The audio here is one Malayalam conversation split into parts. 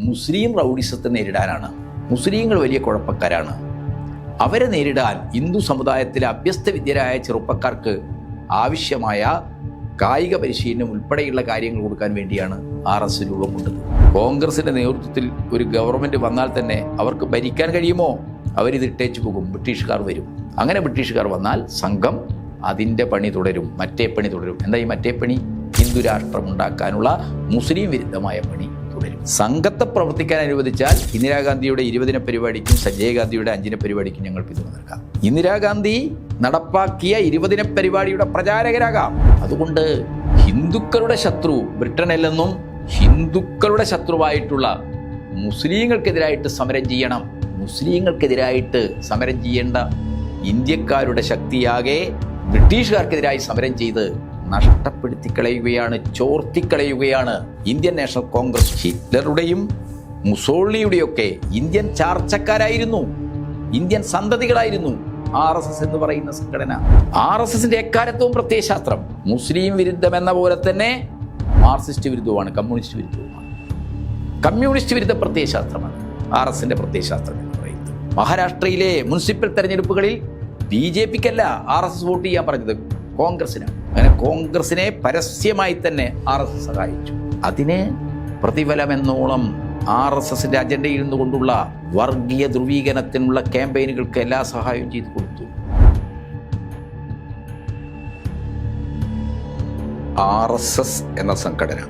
മുസ്ലിം റൗഡിസത്തെ നേരിടാനാണ്. മുസ്ലിങ്ങൾ വലിയ കുഴപ്പക്കാരാണ്. അവരെ നേരിടാൻ ഹിന്ദു സമുദായത്തിലെ അഭ്യസ്തവിദ്യരായ ചെറുപ്പക്കാർക്ക് ആവശ്യമായ കായിക പരിശീലനം ഉൾപ്പെടെയുള്ള കാര്യങ്ങൾ കൊടുക്കാൻ വേണ്ടിയാണ് RS രൂപം കൊണ്ടത്. കോൺഗ്രസിന്റെ നേതൃത്വത്തിൽ ഒരു ഗവൺമെന്റ് വന്നാൽ തന്നെ അവർക്ക് ഭരിക്കാൻ കഴിയുമോ? അവരിത് ഇട്ടേച്ചു പോകും. ബ്രിട്ടീഷുകാർ വരും. അങ്ങനെ ബ്രിട്ടീഷുകാർ വന്നാൽ സംഘം അതിൻ്റെ പണി തുടരും, മറ്റേ പണി തുടരും. എന്താ ഈ മറ്റേ പണി? ഹിന്ദു രാഷ്ട്രം ഉണ്ടാക്കാനുള്ള മുസ്ലിം വിരുദ്ധമായ പണി തുടരും. സംഘത്തെ പ്രവർത്തിക്കാൻ അനുവദിച്ചാൽ ഇന്ദിരാഗാന്ധിയുടെ 20 പരിപാടിക്കും സഞ്ജയ് ഗാന്ധിയുടെ 5 പരിപാടിക്കും ഞങ്ങൾ പിന്തുണ നൽകാം. ഇന്ദിരാഗാന്ധി നടപ്പാക്കിയ 20 പരിപാടിയുടെ പ്രചാരകരാകാം. അതുകൊണ്ട് ഹിന്ദുക്കളുടെ ശത്രു ബ്രിട്ടനല്ലെന്നും ഹിന്ദുക്കളുടെ ശത്രുവായിട്ടുള്ള മുസ്ലിങ്ങൾക്കെതിരായിട്ട് സമരം ചെയ്യണം. മുസ്ലിങ്ങൾക്കെതിരായിട്ട് സമരം ചെയ്യേണ്ട ഇന്ത്യക്കാരുടെ ശക്തിയാകെ ബ്രിട്ടീഷുകാർക്കെതിരായി സമരം ചെയ്ത് നഷ്ടപ്പെടുത്തിക്കളയുകയാണ്, ചോർത്തിക്കളയുകയാണ്. ഇന്ത്യൻ നാഷണൽ കോൺഗ്രസ് ഹിറ്റ്ലറുടെയും മുസോളിനിയുടെയൊക്കെ ഇന്ത്യൻ ചാർച്ചക്കാരായിരുന്നു, ഇന്ത്യൻ സന്തതികളായിരുന്നു RSS എന്ന് പറയുന്ന സംഘടന. RSSന്റെ എക്കാലത്തും പ്രത്യയശാസ്ത്രം മുസ്ലിം വിരുദ്ധമെന്ന പോലെ തന്നെ മാർക്സിസ്റ്റ് വിരുദ്ധവുമാണ്, കമ്മ്യൂണിസ്റ്റ് വിരുദ്ധവുമാണ്. കമ്മ്യൂണിസ്റ്റ് വിരുദ്ധ പ്രത്യയശാസ്ത്രമാണ് RSSന്റെ പ്രത്യയശാസ്ത്രം എന്ന് പറയുന്നത്. മഹാരാഷ്ട്രയിലെ മുനിസിപ്പൽ തെരഞ്ഞെടുപ്പുകളിൽ BJPക്കല്ല RSS വോട്ട് ചെയ്യാൻ പറഞ്ഞത്, കോൺഗ്രസിനാണ്. അങ്ങനെ കോൺഗ്രസിനെ പരസ്യമായി തന്നെ RSS സഹായിച്ചു. അതിന് പ്രതിഫലമെന്നോളം RSSന്റെ അജണ്ടയിൽ നിന്നുകൊണ്ടുള്ള വർഗീയ ധ്രുവീകരണത്തിനുള്ള ക്യാമ്പയിനുകൾക്ക് എല്ലാ സഹായവും ചെയ്തു കൊടുത്തു. RSS എന്ന സംഘടന,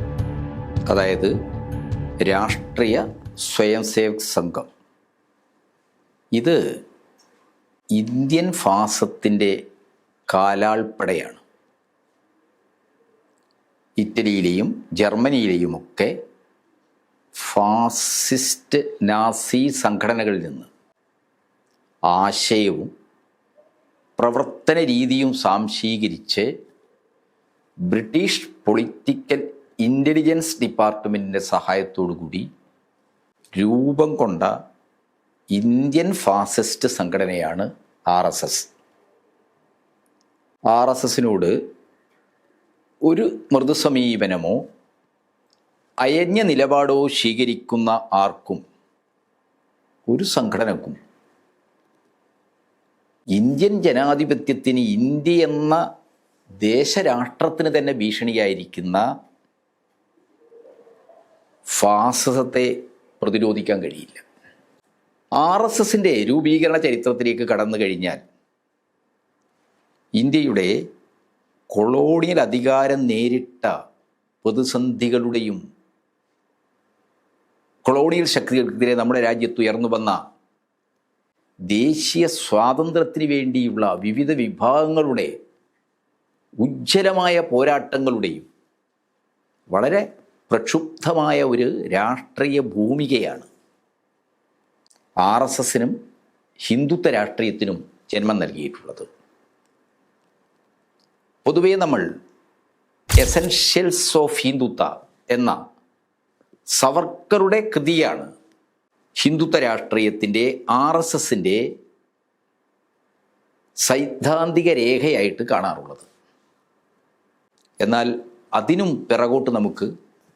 അതായത് രാഷ്ട്രീയ സ്വയംസേവക് സംഘം, ഇത് ഇന്ത്യൻ ഫാസത്തിൻ്റെ കാലാൾപ്പടയാണ്. ഇറ്റലിയിലെയും ജർമ്മനിയിലെയുമൊക്കെ ഫാസിസ്റ്റ് നാസി സംഘടനകളിൽ നിന്ന് ആശയവും പ്രവർത്തന രീതിയും സ്വാംശീകരിച്ച് ബ്രിട്ടീഷ് പൊളിറ്റിക്കൽ ഇൻ്റലിജൻസ് ഡിപ്പാർട്ട്മെൻറ്റിൻ്റെ സഹായത്തോടുകൂടി രൂപം കൊണ്ട ഇന്ത്യൻ ഫാസിസ്റ്റ് സംഘടനയാണ് RSS. RSSനോട് ഒരു മൃദുസമീപനമോ അയഞ്ഞ നിലപാടോ സ്വീകരിക്കുന്ന ആർക്കും, ഒരു സംഘടനക്കും, ഇന്ത്യൻ ജനാധിപത്യത്തിന്, ഇന്ത്യ എന്ന ദേശരാഷ്ട്രത്തിന് തന്നെ ഭീഷണിയായിരിക്കുന്ന ഫാസിസത്തെ പ്രതിരോധിക്കാൻ കഴിയില്ല. RSSന്റെ രൂപീകരണ ചരിത്രത്തിലേക്ക് കടന്നു കഴിഞ്ഞാൽ ഇന്ത്യയുടെ കൊളോണിയൽ അധികാരം നേരിട്ട പ്രതിസന്ധികളുടെയും കൊളോണിയൽ ശക്തികൾക്കെതിരെ നമ്മുടെ രാജ്യത്ത് ഉയർന്നു വന്ന ദേശീയ സ്വാതന്ത്ര്യത്തിന് വേണ്ടിയുള്ള വിവിധ വിഭാഗങ്ങളുടെ ഉജ്ജ്വലമായ പോരാട്ടങ്ങളുടെയും വളരെ പ്രക്ഷുബ്ധമായ ഒരു രാഷ്ട്രീയ ഭൂമികയാണ് RSSനും ഹിന്ദുത്വ രാഷ്ട്രീയത്തിനും ജന്മം നൽകിയിട്ടുള്ളത്. പൊതുവേ നമ്മൾ എസൻഷ്യൽസ് ഓഫ് ഹിന്ദുത്വ എന്ന സവർക്കറുടെ കൃതിയാണ് ഹിന്ദുത്വ രാഷ്ട്രീയത്തിൻ്റെ RSSന്റെ സൈദ്ധാന്തിക രേഖയായിട്ട് കാണാറുള്ളത്. എന്നാൽ അതിനും പിറകോട്ട് നമുക്ക്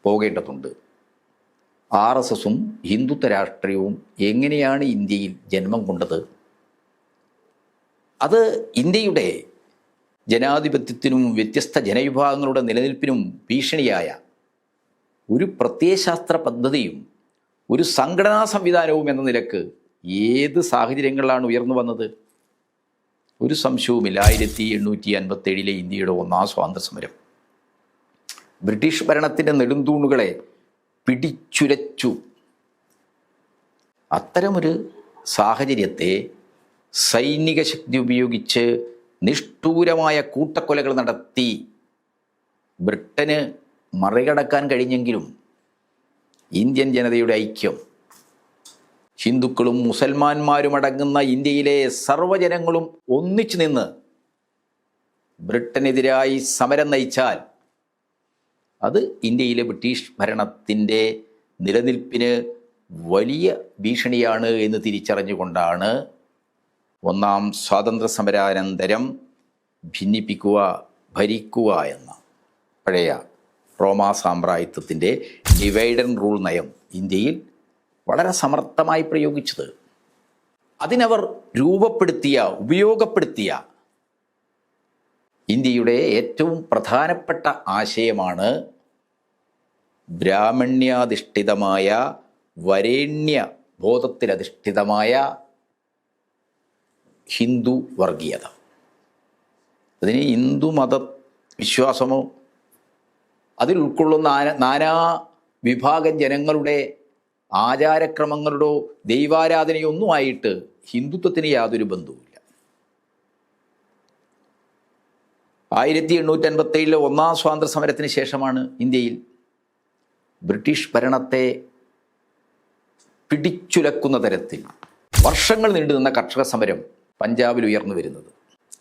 പോകേണ്ടതുണ്ട്. RSSും ഹിന്ദുത്വ രാഷ്ട്രീയവും എങ്ങനെയാണ് ഇന്ത്യയിൽ ജന്മം കൊണ്ടത്? അത് ഇന്ത്യയുടെ ജനാധിപത്യത്തിനും വ്യത്യസ്ത ജനവിഭാഗങ്ങളുടെ നിലനിൽപ്പിനും ഭീഷണിയായ ഒരു പ്രത്യയശാസ്ത്ര പദ്ധതിയും ഒരു സംഘടനാ സംവിധാനവും എന്ന നിലക്ക് ഏത് സാഹചര്യങ്ങളിലാണ് ഉയർന്നു വന്നത്? ഒരു സംശയവുമില്ല, 1857 ഇന്ത്യയുടെ 1ാം സ്വാതന്ത്ര്യ സമരം ബ്രിട്ടീഷ് ഭരണത്തിൻ്റെ നെടുന്തൂണുകളെ പിടിച്ചുലച്ചു. അത്തരമൊരു സാഹചര്യത്തെ സൈനിക ശക്തി ഉപയോഗിച്ച് നിഷ്ഠൂരമായ കൂട്ടക്കൊലകൾ നടത്തി ബ്രിട്ടന് മറികടക്കാൻ കഴിഞ്ഞെങ്കിലും ഇന്ത്യൻ ജനതയുടെ ഐക്യം, ഹിന്ദുക്കളും മുസൽമാന്മാരും അടങ്ങുന്ന ഇന്ത്യയിലെ സർവ്വജനങ്ങളും ഒന്നിച്ചു നിന്ന് ബ്രിട്ടനെതിരായി സമരം നയിച്ചാൽ അത് ഇന്ത്യയിലെ ബ്രിട്ടീഷ് ഭരണത്തിൻ്റെ നിലനിൽപ്പിന് വലിയ ഭീഷണിയാണ് എന്ന് തിരിച്ചറിഞ്ഞുകൊണ്ടാണ് 1ാം സ്വാതന്ത്ര്യ സമരാനന്തരം ഭിന്നിപ്പിക്കുക, ഭരിക്കുക എന്ന പഴയ റോമാ സാമ്രാജ്യത്വത്തിൻ്റെ ഡിവൈഡ് ആൻഡ് റൂൾ നയം ഇന്ത്യയിൽ വളരെ സമർത്ഥമായി പ്രയോഗിച്ചത്. അതിനവർ ഉപയോഗപ്പെടുത്തിയ ഇന്ത്യയുടെ ഏറ്റവും പ്രധാനപ്പെട്ട ആശയമാണ് ബ്രാഹ്മണ്യാധിഷ്ഠിതമായ വരേണ്യ ബോധത്തിലധിഷ്ഠിതമായ ഹിന്ദു വർഗീയത. അതിന് ഹിന്ദു മത വിശ്വാസമോ അതിൽ ഉൾക്കൊള്ളുന്ന നാനാ വിഭാഗം ജനങ്ങളുടെ ആചാരക്രമങ്ങളുടോ ദൈവാരാധനയോ ഒന്നുമായിട്ട് ഹിന്ദുത്വത്തിന് യാതൊരു ബന്ധവുമില്ല. 1857 ഒന്നാം സ്വാതന്ത്ര്യ സമരത്തിന് ശേഷമാണ് ഇന്ത്യയിൽ ബ്രിട്ടീഷ് ഭരണത്തെ പിടിച്ചുലക്കുന്ന തരത്തിൽ വർഷങ്ങൾ നീണ്ടുനിന്ന കർഷക സമരം പഞ്ചാബിൽ ഉയർന്നു വരുന്നത്.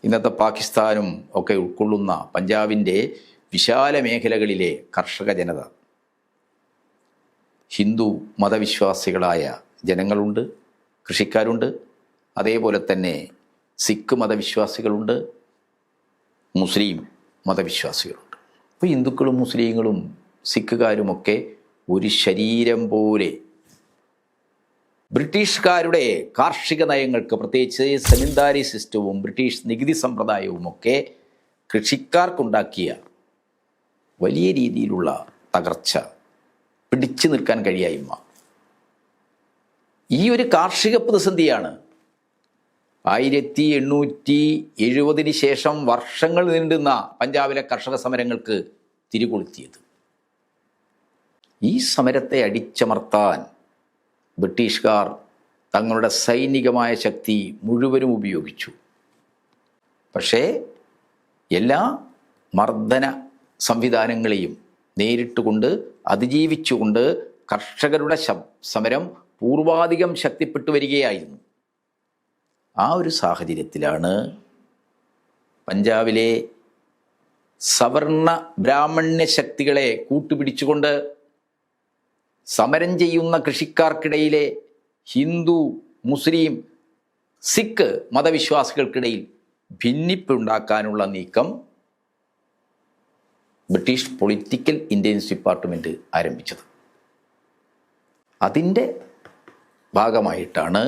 ഇന്നത്തെ പാകിസ്ഥാനും ഒക്കെ ഉൾക്കൊള്ളുന്ന പഞ്ചാബിൻ്റെ വിശാല മേഖലകളിലെ കർഷക ജനത ഹിന്ദു മതവിശ്വാസികളായ ജനങ്ങളുണ്ട്, കൃഷിക്കാരുണ്ട്, അതേപോലെ തന്നെ സിഖ് മതവിശ്വാസികളുണ്ട്, മുസ്ലിം മതവിശ്വാസികളുണ്ട്. അപ്പോൾ ഹിന്ദുക്കളും മുസ്ലിങ്ങളും സിഖുകാരുമൊക്കെ ഒരു ശരീരം പോലെ ബ്രിട്ടീഷുകാരുടെ കാർഷിക നയങ്ങൾക്ക്, പ്രത്യേകിച്ച് സെമിന്ദാരി സിസ്റ്റവും ബ്രിട്ടീഷ് നികുതി സമ്പ്രദായവുമൊക്കെ കൃഷിക്കാർക്കുണ്ടാക്കിയ വലിയ രീതിയിലുള്ള തകർച്ച, പിടിച്ചു നിൽക്കാൻ കഴിയായ്മ, ഈ ഒരു കാർഷിക പ്രതിസന്ധിയാണ് 1870 ശേഷം വർഷങ്ങൾ നീണ്ടുന്ന പഞ്ചാബിലെ കർഷക സമരങ്ങൾക്ക് തിരികൊളുത്തിയത്. ഈ സമരത്തെ അടിച്ചമർത്താൻ ബ്രിട്ടീഷുകാർ തങ്ങളുടെ സൈനികമായ ശക്തി മുഴുവനും ഉപയോഗിച്ചു. പക്ഷേ എല്ലാ മർദ്ദന സംവിധാനങ്ങളെയും നേരിട്ടുകൊണ്ട് അതിജീവിച്ചുകൊണ്ട് കർഷകരുടെ സമരം പൂർവാധികം ശക്തിപ്പെട്ടു വരികയായിരുന്നു. ആ ഒരു സാഹചര്യത്തിലാണ് പഞ്ചാബിലെ സവർണ ബ്രാഹ്മണ്യ ശക്തികളെ കൂട്ടുപിടിച്ചുകൊണ്ട് സമരം ചെയ്യുന്ന കൃഷിക്കാർക്കിടയിലെ ഹിന്ദു, മുസ്ലിം, സിഖ് മതവിശ്വാസികൾക്കിടയിൽ ഭിന്നിപ്പുണ്ടാക്കാനുള്ള നീക്കം ബ്രിട്ടീഷ് പൊളിറ്റിക്കൽ ഇൻ്റലിജൻസ് ഡിപ്പാർട്ട്മെൻറ്റ് ആരംഭിച്ചത്. അതിൻ്റെ ഭാഗമായിട്ടാണ്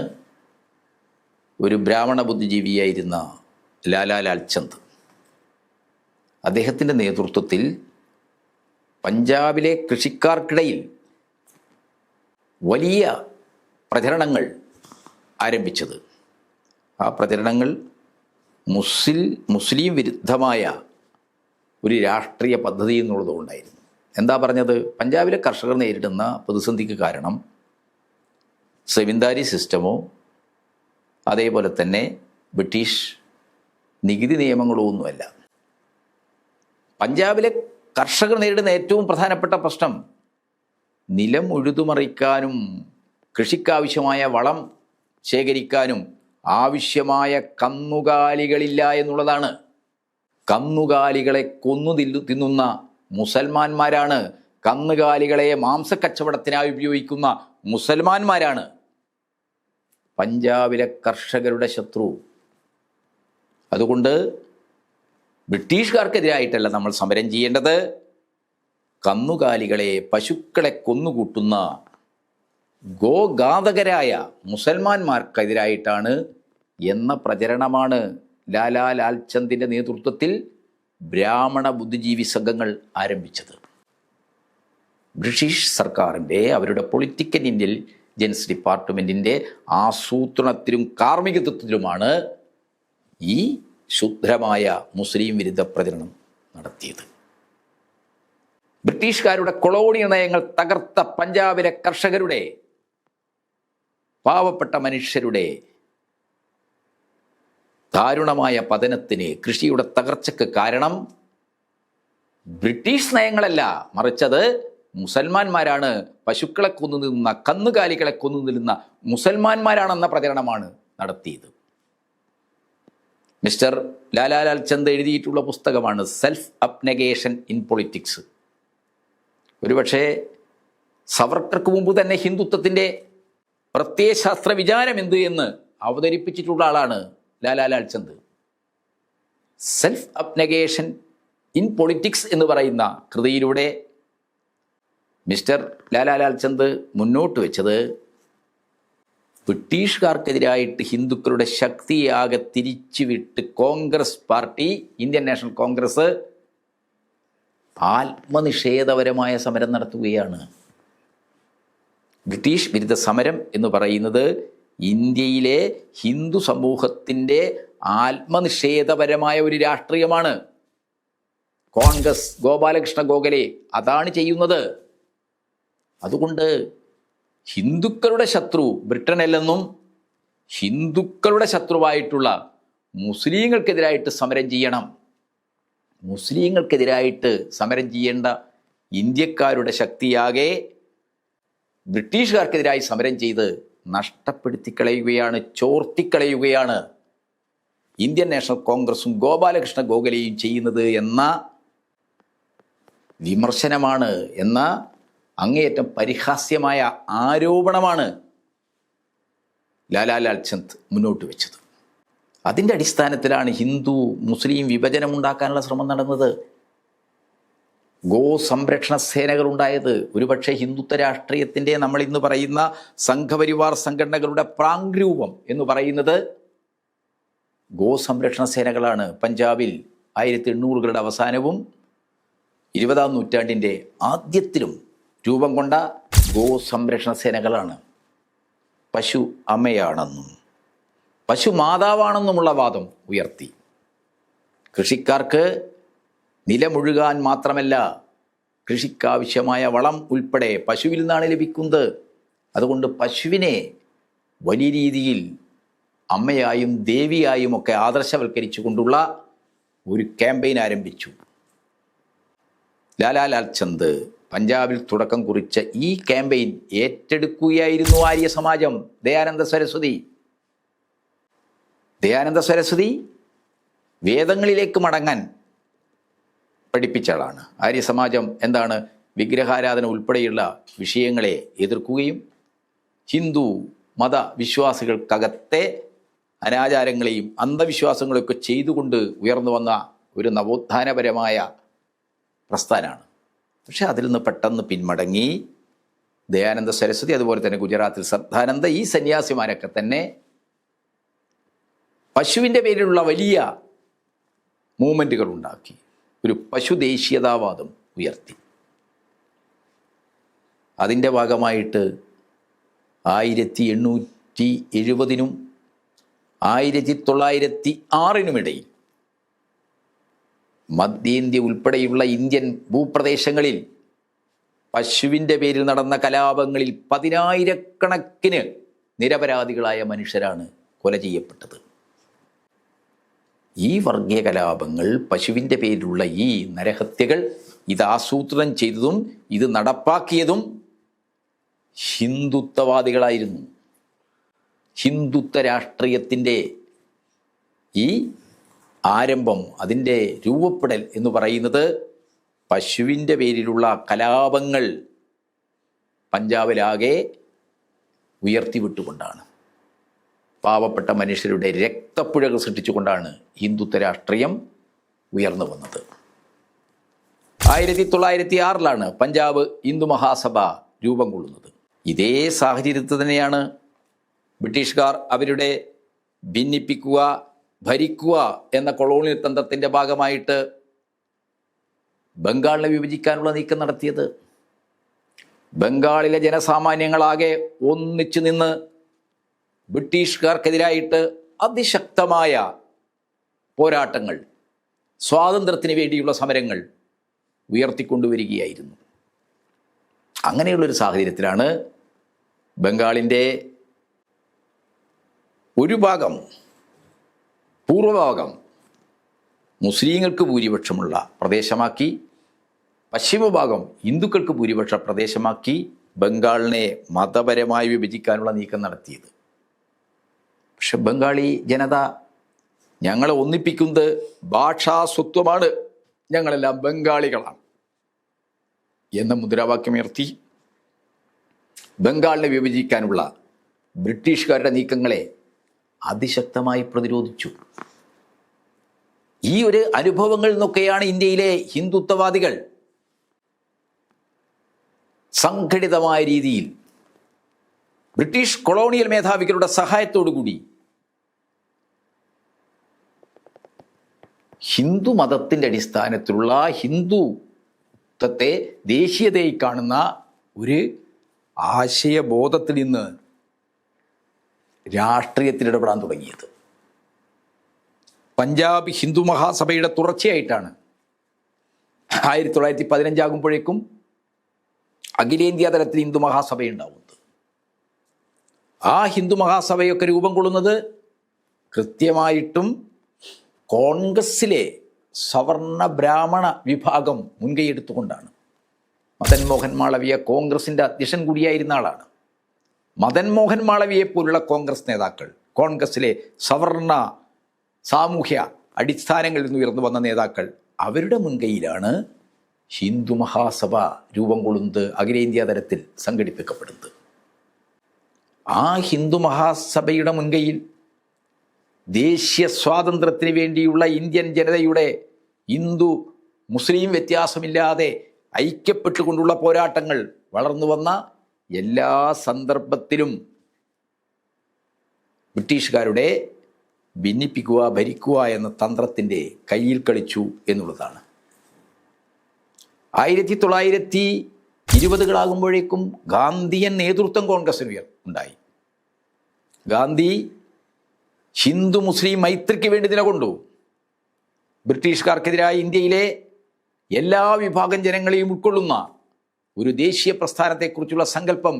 ഒരു ബ്രാഹ്മണ ബുദ്ധിജീവിയായിരുന്ന ലാലാ ലാൽചന്ദ്, അദ്ദേഹത്തിൻ്റെ നേതൃത്വത്തിൽ പഞ്ചാബിലെ കൃഷിക്കാർക്കിടയിൽ വലിയ പ്രചരണങ്ങൾ ആരംഭിച്ചത്. ആ പ്രചരണങ്ങൾ മുസ്ലിം വിരുദ്ധമായ ഒരു രാഷ്ട്രീയ പദ്ധതി എന്നുള്ളതുകൊണ്ടായിരുന്നു. എന്താ പറഞ്ഞത്? പഞ്ചാബിലെ കർഷകർ നേരിടുന്ന പ്രതിസന്ധിക്ക് കാരണം സെമിന്ദാരി സിസ്റ്റമോ അതേപോലെ തന്നെ ബ്രിട്ടീഷ് നികുതി നിയമങ്ങളോ ഒന്നുമല്ല. പഞ്ചാബിലെ കർഷകർ നേരിടുന്ന ഏറ്റവും പ്രധാനപ്പെട്ട പ്രശ്നം നിലം ഉഴുതുമറിക്കാനും കൃഷിക്കാവശ്യമായ വളം ശേഖരിക്കാനും ആവശ്യമായ കന്നുകാലികളില്ല എന്നുള്ളതാണ്. കന്നുകാലികളെ തിന്നുന്ന മുസൽമാന്മാരാണ്, കന്നുകാലികളെ മാംസക്കച്ചവടത്തിനായി ഉപയോഗിക്കുന്ന മുസൽമാന്മാരാണ് പഞ്ചാബിലെ കർഷകരുടെ ശത്രു. അതുകൊണ്ട് ബ്രിട്ടീഷുകാർക്കെതിരായിട്ടല്ല നമ്മൾ സമരം ചെയ്യേണ്ടത്, കന്നുകാലികളെ, പശുക്കളെ കൊന്നുകൂട്ടുന്ന ഗോഘാതകരായ മുസൽമാന്മാർക്കെതിരായിട്ടാണ് എന്ന പ്രചരണമാണ് ലാലാ ലാൽചന്ദിൻ്റെ നേതൃത്വത്തിൽ ബ്രാഹ്മണ ബുദ്ധിജീവി സംഘങ്ങൾ ആരംഭിച്ചത്. ബ്രിട്ടീഷ് സർക്കാരിൻ്റെ അവരുടെ പൊളിറ്റിക്കൽ ഇൻ്റലിജൻസ് ഡിപ്പാർട്ട്മെൻറ്റിൻ്റെ ആസൂത്രണത്തിലും കാർമ്മികത്വത്തിലുമാണ് ഈ ശുദ്ധമായ മുസ്ലിം വിരുദ്ധ പ്രചരണം നടത്തിയത്. ബ്രിട്ടീഷുകാരുടെ കൊളോണിയൽ നയങ്ങൾ തകർത്ത പഞ്ചാബിലെ കർഷകരുടെ, പാവപ്പെട്ട മനുഷ്യരുടെ ദാരുണമായ പതനത്തിന്, കൃഷിയുടെ തകർച്ചയ്ക്ക് കാരണം ബ്രിട്ടീഷ് നയങ്ങളല്ല, മറിച്ചത് മുസൽമാന്മാരാണ്. പശുക്കളെ കൊന്നു നിന്ന, കന്നുകാലികളെ കൊന്നു നിന്ന മുസൽമാന്മാരാണെന്ന പ്രചരണമാണ് നടത്തിയത്. മിസ്റ്റർ ലാലാ ലാൽചന്ദ് എഴുതിയിട്ടുള്ള പുസ്തകമാണ് സെൽഫ് അബ്നെഗേഷൻ ഇൻ പൊളിറ്റിക്സ്. ഒരുപക്ഷെ സവർക്കർക്ക് മുമ്പ് തന്നെ ഹിന്ദുത്വത്തിൻ്റെ പ്രത്യയശാസ്ത്ര വിചാരം എന്ത് എന്ന് അവതരിപ്പിച്ചിട്ടുള്ള ആളാണ് ലാലാ ലാൽചന്ദ്. സെൽഫ് അബ്നെഗേഷൻ ഇൻ പൊളിറ്റിക്സ് എന്ന് പറയുന്ന കൃതിയിലൂടെ മിസ്റ്റർ ലാലാ ലാൽചന്ദ് മുന്നോട്ട് വെച്ചത് ബ്രിട്ടീഷുകാർക്കെതിരായിട്ട് ഹിന്ദുക്കളുടെ ശക്തിയാകെ തിരിച്ചുവിട്ട് കോൺഗ്രസ് പാർട്ടി, ഇന്ത്യൻ നാഷണൽ കോൺഗ്രസ് ആത്മനിഷേധപരമായ സമരം നടത്തുകയാണ്. ബ്രിട്ടീഷ് വിരുദ്ധ സമരം എന്ന് പറയുന്നത് ഇന്ത്യയിലെ ഹിന്ദു സമൂഹത്തിൻ്റെ ആത്മനിഷേധപരമായ ഒരു രാഷ്ട്രീയമാണ്. കോൺഗ്രസ്, ഗോപാലകൃഷ്ണ ഗോഖലെ അതാണ് ചെയ്യുന്നത്. അതുകൊണ്ട് ഹിന്ദുക്കളുടെ ശത്രു ബ്രിട്ടനല്ലെന്നും ഹിന്ദുക്കളുടെ ശത്രുവായിട്ടുള്ള മുസ്ലിങ്ങൾക്കെതിരായിട്ട് സമരം ചെയ്യണം. മുസ്ലിങ്ങൾക്കെതിരായിട്ട് സമരം ചെയ്യേണ്ട ഇന്ത്യക്കാരുടെ ശക്തിയാകെ ബ്രിട്ടീഷുകാർക്കെതിരായി സമരം ചെയ്ത് നഷ്ടപ്പെടുത്തിക്കളയുകയാണ്, ചോർത്തിക്കളയുകയാണ് ഇന്ത്യൻ നാഷണൽ കോൺഗ്രസും ഗോപാലകൃഷ്ണ ഗോഖലെയും ചെയ്യുന്നത് എന്ന വിമർശനമാണ്, എന്ന അങ്ങേയറ്റം പരിഹാസ്യമായ ആരോപണമാണ് ലാലാ ലാൽചന്ദ് മുന്നോട്ട് വെച്ചത്. അതിൻ്റെ അടിസ്ഥാനത്തിലാണ് ഹിന്ദു മുസ്ലിം വിഭജനമുണ്ടാക്കാനുള്ള ശ്രമം നടന്നത്. ഗോ സംരക്ഷണ സേനകൾ ഉണ്ടായത്. ഒരുപക്ഷെ ഹിന്ദുത്വ രാഷ്ട്രീയത്തിൻ്റെ നമ്മൾ ഇന്ന് പറയുന്ന സംഘപരിവാർ സംഘടനകളുടെ പ്രാഗ്രൂപം എന്ന് പറയുന്നത് ഗോ സംരക്ഷണ സേനകളാണ്. പഞ്ചാബിൽ 1800കളുടെ അവസാനവും 20ാം നൂറ്റാണ്ടിൻ്റെ ആദ്യത്തിലും രൂപം കൊണ്ട ഗോ സംരക്ഷണ സേനകളാണ്. പശു അമ്മയാണെന്നും പശു മാതാവാണെന്നുമുള്ള വാദം ഉയർത്തി. കൃഷിക്കാർക്ക് നിലമുഴുകാൻ മാത്രമല്ല, കൃഷിക്കാവശ്യമായ വളം ഉൾപ്പെടെ പശുവിൽ നിന്നാണ് ലഭിക്കുന്നത്. അതുകൊണ്ട് പശുവിനെ വലിയ രീതിയിൽ അമ്മയായും ദേവിയായും ഒക്കെ ആദർശവൽക്കരിച്ചുകൊണ്ടുള്ള ഒരു ക്യാമ്പയിൻ ആരംഭിച്ചു. ലാലാ ലാൽചന്ദ് പഞ്ചാബിൽ തുടക്കം കുറിച്ച ഈ ക്യാമ്പയിൻ ഏറ്റെടുക്കുകയായിരുന്നു ആര്യ സമാജം. ദയാനന്ദ സരസ്വതി വേദങ്ങളിലേക്ക് മടങ്ങാൻ പഠിപ്പിച്ച ആളാണ്. ആര്യസമാജം എന്താണ്? വിഗ്രഹാരാധന ഉൾപ്പെടെയുള്ള വിഷയങ്ങളെ എതിർക്കുകയും ഹിന്ദു മതവിശ്വാസികൾക്കകത്തെ അനാചാരങ്ങളെയും അന്ധവിശ്വാസങ്ങളൊക്കെ ചെയ്തുകൊണ്ട് ഉയർന്നു വന്ന ഒരു നവോത്ഥാനപരമായ പ്രസ്ഥാനമാണ്. പക്ഷെ അതിൽ നിന്ന് പെട്ടെന്ന് പിന്മടങ്ങി ദയാനന്ദ സരസ്വതി, അതുപോലെ തന്നെ ഗുജറാത്തിൽ ശ്രദ്ധാനന്ദ, ഈ സന്യാസിമാരൊക്കെ തന്നെ പശുവിൻ്റെ പേരിലുള്ള വലിയ മൂവ്മെൻറ്റുകൾ ഉണ്ടാക്കി. ഒരു പശു ദേശീയതാവാദം ഉയർത്തി. അതിൻ്റെ ഭാഗമായിട്ട് 1870-നും 1906-നും ഇടയിൽ മധ്യേന്ത്യ ഉൾപ്പെടെയുള്ള ഇന്ത്യൻ ഭൂപ്രദേശങ്ങളിൽ പശുവിൻ്റെ പേരിൽ നടന്ന കലാപങ്ങളിൽ 10,000-കണക്കിന് നിരപരാധികളായ മനുഷ്യരാണ് കൊല ചെയ്യപ്പെട്ടത്. ഈ വർഗീയ കലാപങ്ങൾ, പശുവിൻ്റെ പേരിലുള്ള ഈ നരഹത്യകൾ, ഇത് ആസൂത്രണം ചെയ്തതും ഇത് നടപ്പാക്കിയതും ഹിന്ദുത്വവാദികളായിരുന്നു. ഹിന്ദുത്വ രാഷ്ട്രീയത്തിൻ്റെ ഈ ആരംഭം, അതിൻ്റെ രൂപപ്പെടൽ എന്ന് പറയുന്നത് പശുവിൻ്റെ പേരിലുള്ള കലാപങ്ങൾ പഞ്ചാബിലാകെ ഉയർത്തിവിട്ടുകൊണ്ടാണ്. പാവപ്പെട്ട മനുഷ്യരുടെ രക്തപ്പുഴകൾ സൃഷ്ടിച്ചുകൊണ്ടാണ് ഹിന്ദുത്വ രാഷ്ട്രീയം ഉയർന്നു വന്നത്. 1906-ലാണ് പഞ്ചാബ് ഹിന്ദു മഹാസഭ രൂപം കൊള്ളുന്നത്. ഇതേ സാഹചര്യത്തിൽ തന്നെയാണ് ബ്രിട്ടീഷുകാർ അവരുടെ ഭിന്നിപ്പിക്കുക, ഭരിക്കുക എന്ന കൊളോണിയൽ തന്ത്രത്തിൻ്റെ ഭാഗമായിട്ട് ബംഗാളിനെ വിഭജിക്കാനുള്ള നീക്കം നടത്തിയത്. ബംഗാളിലെ ജനസാമാന്യങ്ങളാകെ ഒന്നിച്ചു നിന്ന് ബ്രിട്ടീഷുകാർക്കെതിരായിട്ട് അതിശക്തമായ പോരാട്ടങ്ങൾ, സ്വാതന്ത്ര്യത്തിന് വേണ്ടിയുള്ള സമരങ്ങൾ ഉയർത്തിക്കൊണ്ടുവരികയായിരുന്നു. അങ്ങനെയുള്ളൊരു സാഹചര്യത്തിലാണ് ബംഗാളിൻ്റെ ഒരു ഭാഗം, പൂർവഭാഗം മുസ്ലിങ്ങൾക്ക് ഭൂരിപക്ഷമുള്ള പ്രദേശമാക്കി, പശ്ചിമഭാഗം ഹിന്ദുക്കൾക്ക് ഭൂരിപക്ഷ പ്രദേശമാക്കി ബംഗാളിനെ മതപരമായി വിഭജിക്കാനുള്ള നീക്കം നടത്തിയത്. പക്ഷെ ബംഗാളി ജനത ഞങ്ങളെ ഒന്നിപ്പിക്കുന്നത് ഭാഷാസ്വത്വമാണ്, ഞങ്ങളെല്ലാം ബംഗാളികളാണ് എന്ന മുദ്രാവാക്യമുയർത്തി ബംഗാളിനെ വിഭജിക്കാനുള്ള ബ്രിട്ടീഷുകാരുടെ നീക്കങ്ങളെ അതിശക്തമായി പ്രതിരോധിച്ചു. ഈ ഒരു അനുഭവങ്ങളിൽ നിന്നൊക്കെയാണ് ഇന്ത്യയിലെ ഹിന്ദുത്വവാദികൾ സംഘടിതമായ രീതിയിൽ ബ്രിട്ടീഷ് കൊളോണിയൽ മേധാവികളുടെ സഹായത്തോടുകൂടി ഹിന്ദു മതത്തിൻ്റെ അടിസ്ഥാനത്തിലുള്ള ഹിന്ദുത്വത്തെ ദേശീയതയായി കാണുന്ന ഒരു ആശയബോധത്തിൽ നിന്ന് രാഷ്ട്രീയത്തിൽ ഇടപെടാൻ തുടങ്ങിയത്. പഞ്ചാബ് ഹിന്ദു മഹാസഭയുടെ തുടർച്ചയായിട്ടാണ് 1915 ആകുമ്പോഴേക്കും അഖിലേന്ത്യാ തലത്തിൽ ഹിന്ദു മഹാസഭയുണ്ടാവുന്നത്. ആ ഹിന്ദു മഹാസഭയൊക്കെ രൂപം കൊള്ളുന്നത് കൃത്യമായിട്ടും കോൺഗ്രസ്സിലെ സവർണ ബ്രാഹ്മണ വിഭാഗം മുൻകൈയെടുത്തുകൊണ്ടാണ്. മദൻ മോഹൻ മാളവ്യ കോൺഗ്രസിൻ്റെ അധ്യക്ഷൻ കൂടിയായിരുന്ന ആളാണ്. മദൻ മോഹൻ മാളവ്യയെ പോലുള്ള കോൺഗ്രസ് നേതാക്കൾ, കോൺഗ്രസ്സിലെ സവർണ സാമൂഹ്യ അടിസ്ഥാനങ്ങളിൽ നിന്ന് ഉയർന്നു വന്ന നേതാക്കൾ, അവരുടെ മുൻകൈയിലാണ് ഹിന്ദു മഹാസഭ രൂപം കൊള്ളുന്നത്, അഖിലേന്ത്യാ തലത്തിൽ സംഘടിപ്പിക്കപ്പെടുന്നത്. ആ ഹിന്ദു മഹാസഭയുടെ മുൻകൈയിൽ ദേശീയ സ്വാതന്ത്ര്യത്തിന് വേണ്ടിയുള്ള ഇന്ത്യൻ ജനതയുടെ ഹിന്ദു മുസ്ലിം വ്യത്യാസമില്ലാതെ ഐക്യപ്പെട്ടുകൊണ്ടുള്ള പോരാട്ടങ്ങൾ വളർന്നു വന്ന എല്ലാ സന്ദർഭത്തിലും ബ്രിട്ടീഷുകാരുടെ ഭിന്നിപ്പിക്കുക, ഭരിക്കുക എന്ന തന്ത്രത്തിൻ്റെ കയ്യിൽ കളിച്ചു എന്നുള്ളതാണ്. 1920-കളാകുമ്പോഴേക്കും ഗാന്ധിയൻ നേതൃത്വം കോൺഗ്രസിന് ഉണ്ടായി. ഗാന്ധി ഹിന്ദു മുസ്ലിം മൈത്രിക്ക് വേണ്ടി നിലകൊണ്ടു. ബ്രിട്ടീഷുകാർക്കെതിരായ ഇന്ത്യയിലെ എല്ലാ വിഭാഗം ജനങ്ങളെയും ഉൾക്കൊള്ളുന്ന ഒരു ദേശീയ പ്രസ്ഥാനത്തെക്കുറിച്ചുള്ള സങ്കല്പം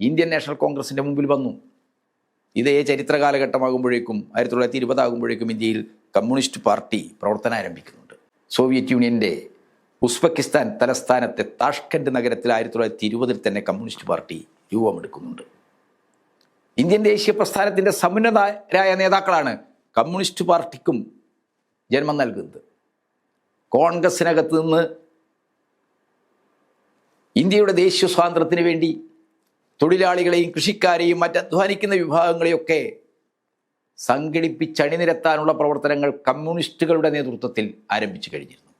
ഇന്ത്യൻ നാഷണൽ കോൺഗ്രസിൻ്റെ മുമ്പിൽ വന്നു. ഇതേ ചരിത്ര കാലഘട്ടമാകുമ്പോഴേക്കും 1920 ആകുമ്പോഴേക്കും ഇന്ത്യയിൽ കമ്മ്യൂണിസ്റ്റ് പാർട്ടി പ്രവർത്തനം ആരംഭിക്കുന്നുണ്ട്. സോവിയറ്റ് യൂണിയൻ്റെ ഉസ്ബെക്കിസ്ഥാൻ തലസ്ഥാനത്തെ താഷ്കന്റ് നഗരത്തിൽ 1920 തന്നെ കമ്മ്യൂണിസ്റ്റ് പാർട്ടി രൂപമെടുക്കുന്നുണ്ട്. ഇന്ത്യൻ ദേശീയ പ്രസ്ഥാനത്തിൻ്റെ സമുന്നതരായ നേതാക്കളാണ് കമ്മ്യൂണിസ്റ്റ് പാർട്ടിക്കും ജന്മം നൽകുന്നത്. കോൺഗ്രസിനകത്ത് നിന്ന് ഇന്ത്യയുടെ ദേശീയ സ്വാതന്ത്ര്യത്തിന് വേണ്ടി തൊഴിലാളികളെയും കൃഷിക്കാരെയും മറ്റധ്വാനിക്കുന്ന വിഭാഗങ്ങളെയൊക്കെ സംഘടിപ്പിച്ചണിനിരത്താനുള്ള പ്രവർത്തനങ്ങൾ കമ്മ്യൂണിസ്റ്റുകളുടെ നേതൃത്വത്തിൽ ആരംഭിച്ചു കഴിഞ്ഞിരുന്നു.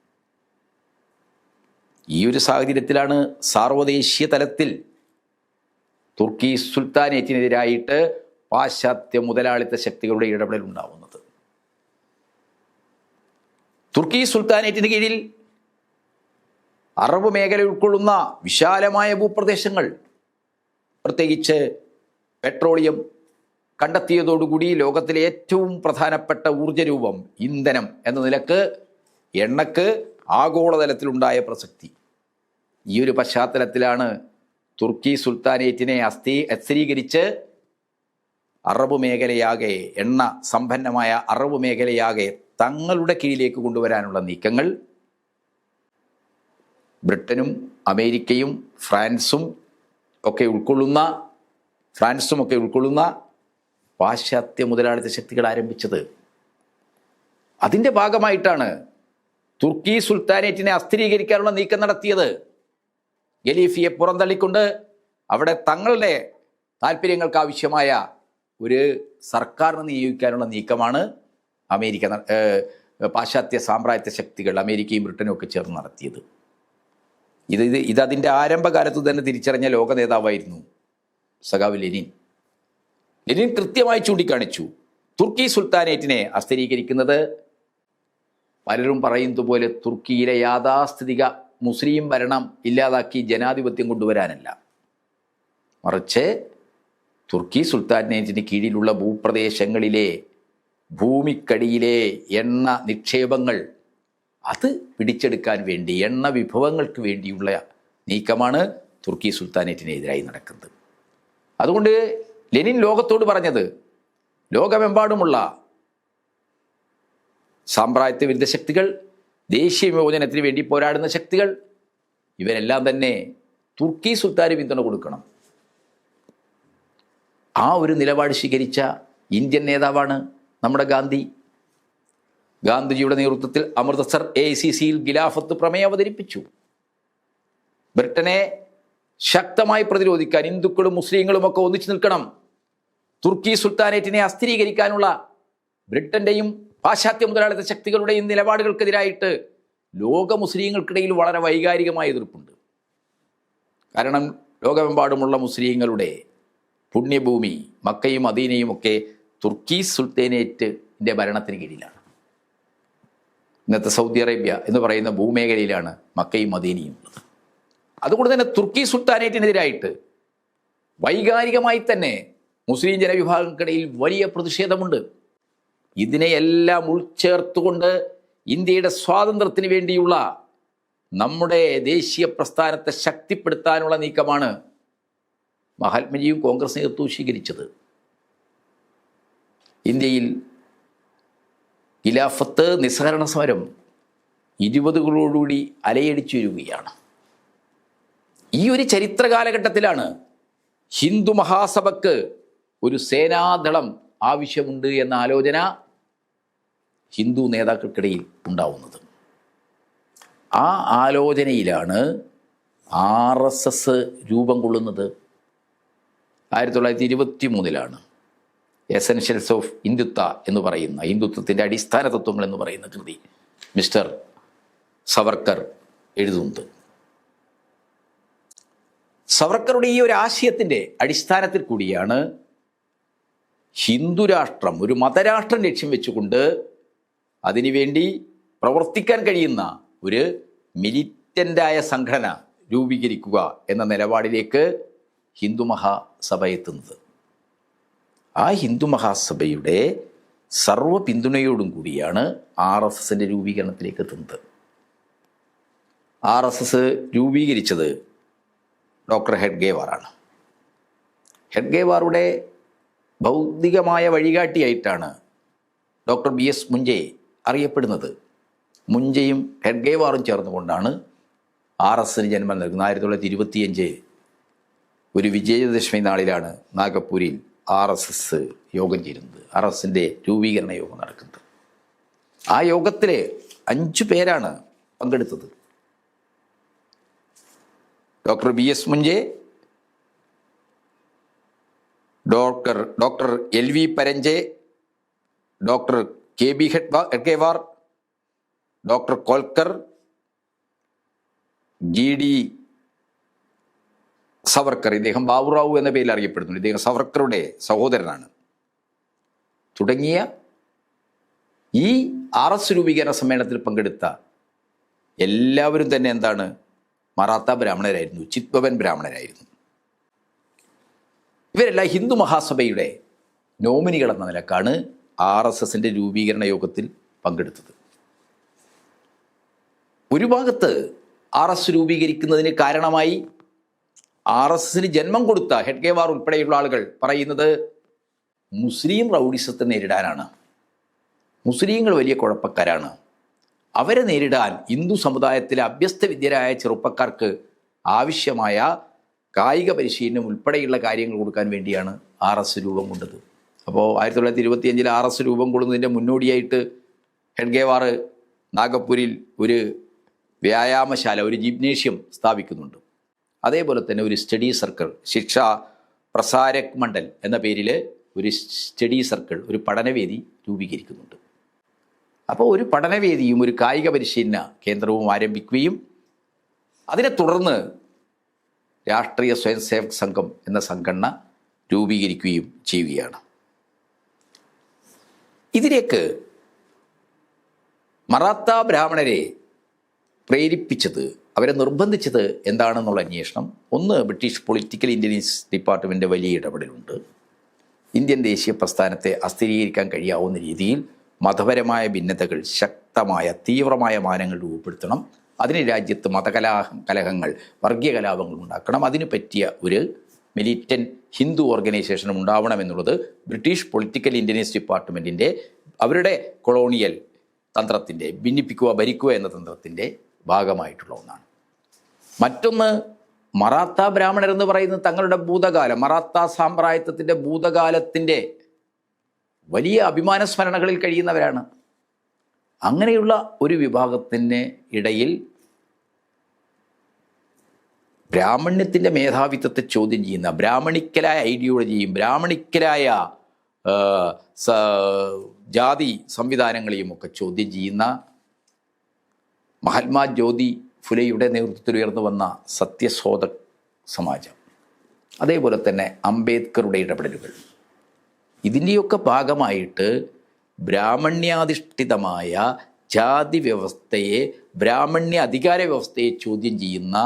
ഈ ഒരു സാഹചര്യത്തിലാണ് സാർവദേശീയ തലത്തിൽ തുർക്കി സുൽത്താനേറ്റിനെതിരായിട്ട് പാശ്ചാത്യ മുതലാളിത്ത ശക്തികളുടെ ഇടപെടൽ ഉണ്ടാവുന്നത്. തുർക്കി സുൽത്താനേറ്റിന് കീഴിൽ അറബ് മേഖല ഉൾക്കൊള്ളുന്ന വിശാലമായ ഭൂപ്രദേശങ്ങൾ, പ്രത്യേകിച്ച് പെട്രോളിയം കണ്ടെത്തിയതോടുകൂടി ലോകത്തിലെ ഏറ്റവും പ്രധാനപ്പെട്ട ഊർജ്ജരൂപം ഇന്ധനം എന്ന നിലക്ക് എണ്ണക്ക് ആഗോളതലത്തിലുണ്ടായ പ്രസക്തി. ഈ ഒരു പശ്ചാത്തലത്തിലാണ് തുർക്കി സുൽത്താനേറ്റിനെ അസ്ഥിരീകരിച്ച് അറബ് മേഖലയാകെ, എണ്ണ സമ്പന്നമായ അറബ് മേഖലയാകെ തങ്ങളുടെ കീഴിലേക്ക് കൊണ്ടുവരാനുള്ള നീക്കങ്ങൾ ബ്രിട്ടനും അമേരിക്കയും ഫ്രാൻസും ഒക്കെ ഉൾക്കൊള്ളുന്ന പാശ്ചാത്യ മുതലാളിത്ത ശക്തികൾ ആരംഭിച്ചത്. അതിൻ്റെ ഭാഗമായിട്ടാണ് തുർക്കി സുൽത്താനേറ്റിനെ അസ്ഥിരീകരിക്കാനുള്ള നീക്കം നടത്തിയത്. ഖലീഫയെ പുറന്തള്ളിക്കൊണ്ട് അവിടെ തങ്ങളുടെ താല്പര്യങ്ങൾക്ക് ആവശ്യമായ ഒരു സർക്കാരിനെ നിയോഗിക്കാനുള്ള നീക്കമാണ് പാശ്ചാത്യ സാമ്രാജ്യത്വ ശക്തികൾ, അമേരിക്കയും ബ്രിട്ടനും ഒക്കെ ചേർന്ന് നടത്തിയത്. ഇതിൻ്റെ ആരംഭകാലത്ത് തന്നെ തിരിച്ചറിഞ്ഞ ലോക നേതാവായിരുന്നു സഖാവ് ലെനിൻ. ലെനിൻ കൃത്യമായി ചൂണ്ടിക്കാണിച്ചു, തുർക്കി സുൽത്താനേറ്റിനെ അസ്ഥിരീകരിക്കുന്നത് പലരും പറയുന്നത് പോലെ തുർക്കിയിലെ യാഥാസ്ഥിതിക മുസ്ലിം ഭരണം ഇല്ലാതാക്കി ജനാധിപത്യം കൊണ്ടുവരാനല്ല, മറിച്ച് തുർക്കി സുൽത്താനേറ്റിന് കീഴിലുള്ള ഭൂപ്രദേശങ്ങളിലെ ഭൂമിക്കടിയിലെ എണ്ണ നിക്ഷേപങ്ങൾ അത് പിടിച്ചെടുക്കാൻ വേണ്ടി, എണ്ണ വിഭവങ്ങൾക്ക് വേണ്ടിയുള്ള നീക്കമാണ് തുർക്കി സുൽത്താനേറ്റിനെതിരായി നടക്കുന്നത്. അതുകൊണ്ട് ലെനിൻ ലോകത്തോട് പറഞ്ഞത്, ലോകമെമ്പാടുമുള്ള സാമ്രാജ്യത്വ വിരുദ്ധ ശക്തികൾ, ദേശീയ വിമോചനത്തിന് വേണ്ടി പോരാടുന്ന ശക്തികൾ, ഇവരെല്ലാം തന്നെ തുർക്കി സുൽത്താന് പിന്തുണ കൊടുക്കണം. ആ ഒരു നിലപാട് സ്വീകരിച്ച ഇന്ത്യൻ നേതാവാണ് നമ്മുടെ ഗാന്ധി. ഗാന്ധിജിയുടെ നേതൃത്വത്തിൽ അമൃത്സർ AICCയിൽ ഖിലാഫത്ത് പ്രമേയം അവതരിപ്പിച്ചു. ബ്രിട്ടനെ ശക്തമായി പ്രതിരോധിക്കാൻ ഹിന്ദുക്കളും മുസ്ലിങ്ങളും ഒക്കെ ഒന്നിച്ചു നിൽക്കണം. തുർക്കി സുൽത്താനേറ്റിനെ അസ്ഥിരീകരിക്കാനുള്ള ബ്രിട്ടൻ്റെയും പാശ്ചാത്യ മുതലാളിത്ത ശക്തികളുടെയും നിലപാടുകൾക്കെതിരായിട്ട് ലോക മുസ്ലിങ്ങൾക്കിടയിൽ വളരെ വൈകാരികമായ എതിർപ്പുണ്ട്. കാരണം ലോകമെമ്പാടുമുള്ള മുസ്ലിങ്ങളുടെ പുണ്യഭൂമി മക്കയും മദീനയും ഒക്കെ തുർക്കി സുൽത്താനേറ്റിൻ്റെ ഭരണത്തിന് കീഴിലാണ്. ഇന്നത്തെ സൗദി അറേബ്യ എന്ന് പറയുന്ന ഭൂമേഖലയിലാണ് മക്കയും മദീനയും ഉള്ളത്. അതുകൊണ്ട് തന്നെ തുർക്കി സുൽത്താനേറ്റിനെതിരായിട്ട് വൈകാരികമായി തന്നെ മുസ്ലിം ജനവിഭാഗങ്ങൾക്കിടയിൽ വലിയ പ്രതിഷേധമുണ്ട്. ഇതിനെയെല്ലാം ഉൾച്ചേർത്തുകൊണ്ട് ഇന്ത്യയുടെ സ്വാതന്ത്ര്യത്തിന് വേണ്ടിയുള്ള നമ്മുടെ ദേശീയ പ്രസ്ഥാനത്തെ ശക്തിപ്പെടുത്താനുള്ള നീക്കമാണ് മഹാത്മജിയും കോൺഗ്രസ് നേതൃത്വവും സ്വീകരിച്ചത്. ഇന്ത്യയിൽ ഖിലാഫത്ത് നിസ്സഹകരണ സമരം 20കളോടുകൂടി അലയടിച്ചു വരികയാണ്. ഈ ഒരു ചരിത്ര കാലഘട്ടത്തിലാണ് ഹിന്ദു മഹാസഭയ്ക്ക് ഒരു സേനാദളം ആവശ്യമുണ്ട് എന്ന ആലോചന ഹിന്ദു നേതാക്കൾക്കിടയിൽ ഉണ്ടാവുന്നത്. ആ ആലോചനയിലാണ് RSS രൂപം കൊള്ളുന്നത്. 1923 എസെൻഷ്യൽസ് ഓഫ് ഹിന്ദുത്വ എന്ന് പറയുന്ന ഹിന്ദുത്വത്തിൻ്റെ അടിസ്ഥാന തത്വങ്ങൾ എന്ന് പറയുന്ന കൃതി മിസ്റ്റർ സവർക്കർ എഴുതുന്നത്. സവർക്കറുടെ ഈ ഒരു ആശയത്തിൻ്റെ അടിസ്ഥാനത്തിൽ കൂടിയാണ് ഹിന്ദുരാഷ്ട്രം, ഒരു മതരാഷ്ട്രം ലക്ഷ്യം വെച്ചുകൊണ്ട് അതിനുവേണ്ടി പ്രവർത്തിക്കാൻ കഴിയുന്ന ഒരു മിലിറ്റൻ്റായ സംഘടന രൂപീകരിക്കുക എന്ന നിലപാടിലേക്ക് ഹിന്ദു മഹാസഭ എത്തുന്നത്. ആ ഹിന്ദു മഹാസഭയുടെ സർവ്വ പിന്തുണയോടും കൂടിയാണ് RSSൻ്റെ രൂപീകരണത്തിലേക്ക് എത്തുന്നത്. RSS രൂപീകരിച്ചത് ഡോക്ടർ ഹെഡ്ഗേവാറാണ്. ഹെഡ്ഗേവാറുടെ ഭൗതികമായ വഴികാട്ടിയായിട്ടാണ് ഡോക്ടർ BS മുഞ്ചെ അറിയപ്പെടുന്നത്. മുഞ്ചയും ഹെഡ്ഗേവാറും ചേർന്നുകൊണ്ടാണ് RSSന് ജന്മം നൽകുന്നത്. 1925 ഒരു വിജയദശമി നാളിലാണ് നാഗപ്പൂരിൽ RSS യോഗം ചേരുന്നത്. RSSൻ്റെ രൂപീകരണ യോഗം നടക്കുന്നത്. ആ യോഗത്തിൽ 5 പേരാണ് പങ്കെടുത്തത്. Doctor BS Moonje, doctor LV Paranjpe, doctor KB Hedgewar, doctor Kolkar, GD Savarkar, ഇദ്ദേഹം ബാബുറാവു എന്ന പേരിൽ അറിയപ്പെടുന്നു, ഇദ്ദേഹം സവർക്കറുടെ സഹോദരനാണ്, തുടങ്ങിയ ഈ RS രൂപീകരണ സമ്മേളനത്തിൽ പങ്കെടുത്ത എല്ലാവരും തന്നെ എന്താണ്, മറാത്ത ബ്രാഹ്മണരായിരുന്നു, ചിത്വവൻ ബ്രാഹ്മണരായിരുന്നു. ഇവരെല്ലാം ഹിന്ദു മഹാസഭയുടെ നോമിനികൾ എന്ന നിലക്കാണ് RSSൻ്റെ രൂപീകരണ യോഗത്തിൽ പങ്കെടുത്തത്. ഒരു ഭാഗത്ത് RS രൂപീകരിക്കുന്നതിന് കാരണമായി RSSന് ജന്മം കൊടുത്ത ഹെഡ്ഗേവാർ ഉൾപ്പെടെയുള്ള ആളുകൾ പറയുന്നത് മുസ്ലിം റൗഡിസത്തെ നേരിടാനാണ്. മുസ്ലിങ്ങൾ വലിയ കുഴപ്പക്കാരാണ്, അവരെ നേരിടാൻ ഹിന്ദു സമുദായത്തിലെ അഭ്യസ്ത വിദ്യരായ ചെറുപ്പക്കാർക്ക് ആവശ്യമായ കായിക പരിശീലനം ഉൾപ്പെടെയുള്ള കാര്യങ്ങൾ കൊടുക്കാൻ വേണ്ടിയാണ് RS രൂപം കൊണ്ടത്. അപ്പോൾ 1925 RS രൂപം കൊള്ളുന്നതിൻ്റെ മുന്നോടിയായിട്ട് ഹെഡ്ഗേവാർ നാഗപ്പൂരിൽ ഒരു വ്യായാമശാല, ഒരു ജിംനേഷ്യം സ്ഥാപിക്കുന്നുണ്ട്. അതേപോലെ തന്നെ ഒരു സ്റ്റഡി സർക്കിൾ, ശിക്ഷാ പ്രസാരക് മണ്ഡൽ എന്ന പേരിൽ ഒരു സ്റ്റഡി സർക്കിൾ, ഒരു പഠനവേദി രൂപീകരിക്കുന്നുണ്ട്. അപ്പോൾ ഒരു പഠനവേദിയും ഒരു കായിക പരിശീലന കേന്ദ്രവും ആരംഭിക്കുകയും അതിനെ തുടർന്ന് രാഷ്ട്രീയ സ്വയംസേവക് സംഘം എന്ന സംഘടന രൂപീകരിക്കുകയും ചെയ്യുകയാണ്. ഇതിലേക്ക് മറാത്ത ബ്രാഹ്മണരെ പ്രേരിപ്പിച്ചത്, അവരെ നിർബന്ധിച്ചത് എന്താണെന്നുള്ള അന്വേഷണം, ഒന്ന് ബ്രിട്ടീഷ് പൊളിറ്റിക്കൽ ഇൻ്റലിജൻസ് ഡിപ്പാർട്ട്മെൻറ്റിൻ്റെ വലിയ ഇടപെടലുണ്ട്. ഇന്ത്യൻ ദേശീയ പ്രസ്ഥാനത്തെ അസ്ഥിരീകരിക്കാൻ കഴിയാവുന്ന രീതിയിൽ മതപരമായ ഭിന്നതകൾ, ശക്തമായ തീവ്രമായ മാനങ്ങൾ രൂപപ്പെടുത്തണം, അതിന് രാജ്യത്ത് കലഹങ്ങൾ, വർഗീയ കലാപങ്ങൾ ഉണ്ടാക്കണം, അതിന് പറ്റിയ ഒരു മിലിറ്റൻറ്റ് ഹിന്ദു ഓർഗനൈസേഷനും ഉണ്ടാവണമെന്നുള്ളത് ബ്രിട്ടീഷ് പൊളിറ്റിക്കൽ ഇൻ്റലിജൻസ് ഡിപ്പാർട്ട്മെൻറ്റിൻ്റെ അവരുടെ കൊളോണിയൽ തന്ത്രത്തിൻ്റെ, ഭിന്നിപ്പിക്കുക ഭരിക്കുക എന്ന തന്ത്രത്തിൻ്റെ ഭാഗമായിട്ടുള്ള ഒന്നാണ്. മറ്റൊന്ന്, മറാത്ത ബ്രാഹ്മണർ എന്ന് പറയുന്നത് തങ്ങളുടെ ഭൂതകാലം, മറാത്ത സാമ്രാജ്യത്വത്തിൻ്റെ ഭൂതകാലത്തിൻ്റെ വലിയ അഭിമാന സ്മരണകളിൽ കഴിയുന്നവരാണ്. അങ്ങനെയുള്ള ഒരു വിഭാഗത്തിന് ഇടയിൽ ബ്രാഹ്മണ്യത്തിൻ്റെ മേധാവിത്വത്തെ ചോദ്യം ചെയ്യുന്ന, ബ്രാഹ്മണിക്കലായ ഐഡിയോളജിയും ബ്രാഹ്മണിക്കലായ ജാതി സംവിധാനങ്ങളെയും ഒക്കെ ചോദ്യം ചെയ്യുന്ന മഹാത്മാ ജ്യോതി ഫുലെയുടെ നേതൃത്വത്തിൽ ഉയർന്നു വന്ന സത്യശോധക് സമാജം, അതേപോലെ തന്നെ അംബേദ്കറുടെ ഇടപെടലുകൾ, ഇതിൻ്റെയൊക്കെ ഭാഗമായിട്ട് ബ്രാഹ്മണ്യാധിഷ്ഠിതമായ ജാതി വ്യവസ്ഥയെ, ബ്രാഹ്മണ്യ അധികാര വ്യവസ്ഥയെ ചോദ്യം ചെയ്യുന്ന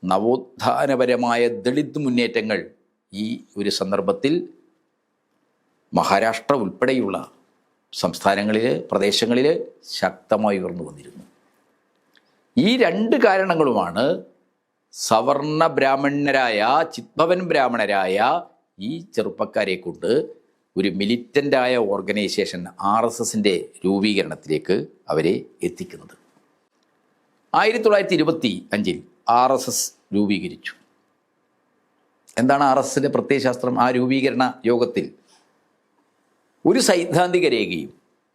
നവോത്ഥാനപരമായ ദളിത് മുന്നേറ്റങ്ങൾ ഈ ഒരു സന്ദർഭത്തിൽ മഹാരാഷ്ട്ര ഉൾപ്പെടെയുള്ള സംസ്ഥാനങ്ങളിൽ, പ്രദേശങ്ങളിൽ ശക്തമായി ഉയർന്നു വന്നിരുന്നു. ഈ രണ്ട് കാരണങ്ങളുമാണ് സവർണ ബ്രാഹ്മണരായ, ചിത്ഭവൻ ബ്രാഹ്മണരായ ഈ ചെറുപ്പക്കാരെ കൊണ്ട് ഒരു മിലിറ്റൻ്റായ ഓർഗനൈസേഷൻ RSSൻ്റെ രൂപീകരണത്തിലേക്ക് അവരെ എത്തിക്കുന്നത്. 1925 RSS രൂപീകരിച്ചു. എന്താണ് RSSൻ്റെ പ്രത്യയശാസ്ത്രം? ആ രൂപീകരണ യോഗത്തിൽ ഒരു സൈദ്ധാന്തിക രേഖയും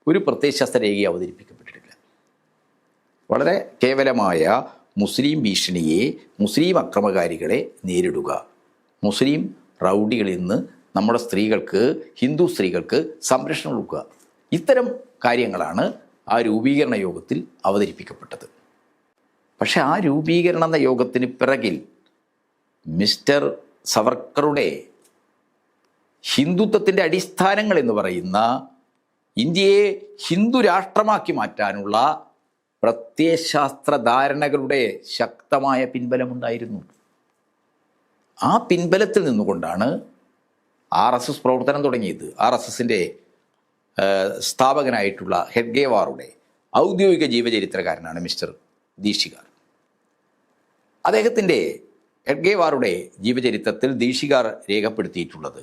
ഒരു പ്രത്യയശാസ്ത്ര രേഖയും അവതരിപ്പിക്കപ്പെട്ടിട്ടില്ല. വളരെ കേവലമായ മുസ്ലിം ഭീഷണിയെ, മുസ്ലിം അക്രമകാരികളെ നേരിടുക, മുസ്ലിം റൗഡികളിൽ നിന്ന് നമ്മുടെ സ്ത്രീകൾക്ക്, ഹിന്ദു സ്ത്രീകൾക്ക് സംരക്ഷണം കൊടുക്കുക, ഇത്തരം കാര്യങ്ങളാണ് ആ രൂപീകരണ യോഗത്തിൽ അവതരിപ്പിക്കപ്പെട്ടത്. പക്ഷെ ആ രൂപീകരണ യോഗത്തിന് പിറകിൽ മിസ്റ്റർ സവർക്കറുടെ ഹിന്ദുത്വത്തിൻ്റെ അടിസ്ഥാനങ്ങൾ എന്ന് പറയുന്ന ഇന്ത്യയെ ഹിന്ദു രാഷ്ട്രമാക്കി മാറ്റാനുള്ള പ്രത്യയശാസ്ത്ര ധാരണകളുടെ ശക്തമായ പിൻബലമുണ്ടായിരുന്നു. ആ പിൻബലത്തിൽ നിന്നുകൊണ്ടാണ് RSS പ്രവർത്തനം തുടങ്ങിയത്. RSSൻ്റെ സ്ഥാപകനായിട്ടുള്ള ഹെഡ്ഗേവാറുടെ ഔദ്യോഗിക ജീവചരിത്രകാരനാണ് മിസ്റ്റർ ദീക്ഷികാർ. അദ്ദേഹത്തിൻ്റെ ഹെഡ്ഗേവാറുടെ ജീവചരിത്രത്തിൽ ദീക്ഷികാർ രേഖപ്പെടുത്തിയിട്ടുള്ളത്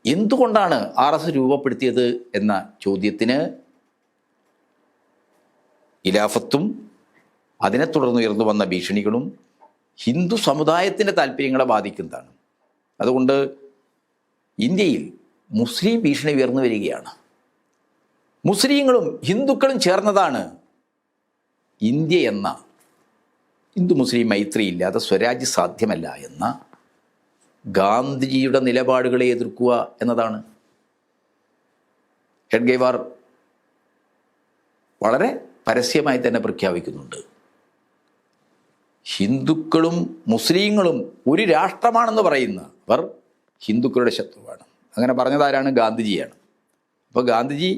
എന്തുകൊണ്ടാണ് RSS രൂപപ്പെടുത്തിയത് എന്ന ചോദ്യത്തിന് ഖിലാഫത്തും അതിനെ തുടർന്ന് ഉയർന്നു വന്ന ഭീഷണികളും ഹിന്ദു സമുദായത്തിൻ്റെ താല്പര്യങ്ങളെ ബാധിക്കുന്നതാണ്. അതുകൊണ്ട് ഇന്ത്യയിൽ മുസ്ലിം ഭീഷണി ഉയർന്നു വരികയാണ്. മുസ്ലിങ്ങളും ഹിന്ദുക്കളും ചേർന്നതാണ് ഇന്ത്യ എന്ന, ഹിന്ദു മുസ്ലിം മൈത്രിയില്ലാതെ സ്വരാജ്യ സാധ്യമല്ല എന്ന ഗാന്ധിജിയുടെ നിലപാടുകളെ എതിർക്കുക എന്നതാണ്. ഹെഡ്ഗേവാർ വളരെ പരസ്യമായി തന്നെ പ്രഖ്യാപിക്കുന്നുണ്ട്, ഹിന്ദുക്കളും മുസ്ലിങ്ങളും ഒരു രാഷ്ട്രമാണെന്ന് പറയുന്നവർ ഹിന്ദുക്കളുടെ ശത്രുവാണ്. അങ്ങനെ പറഞ്ഞതാരാണ്? ഗാന്ധിജിയാണ്. അപ്പോൾ ഗാന്ധിജി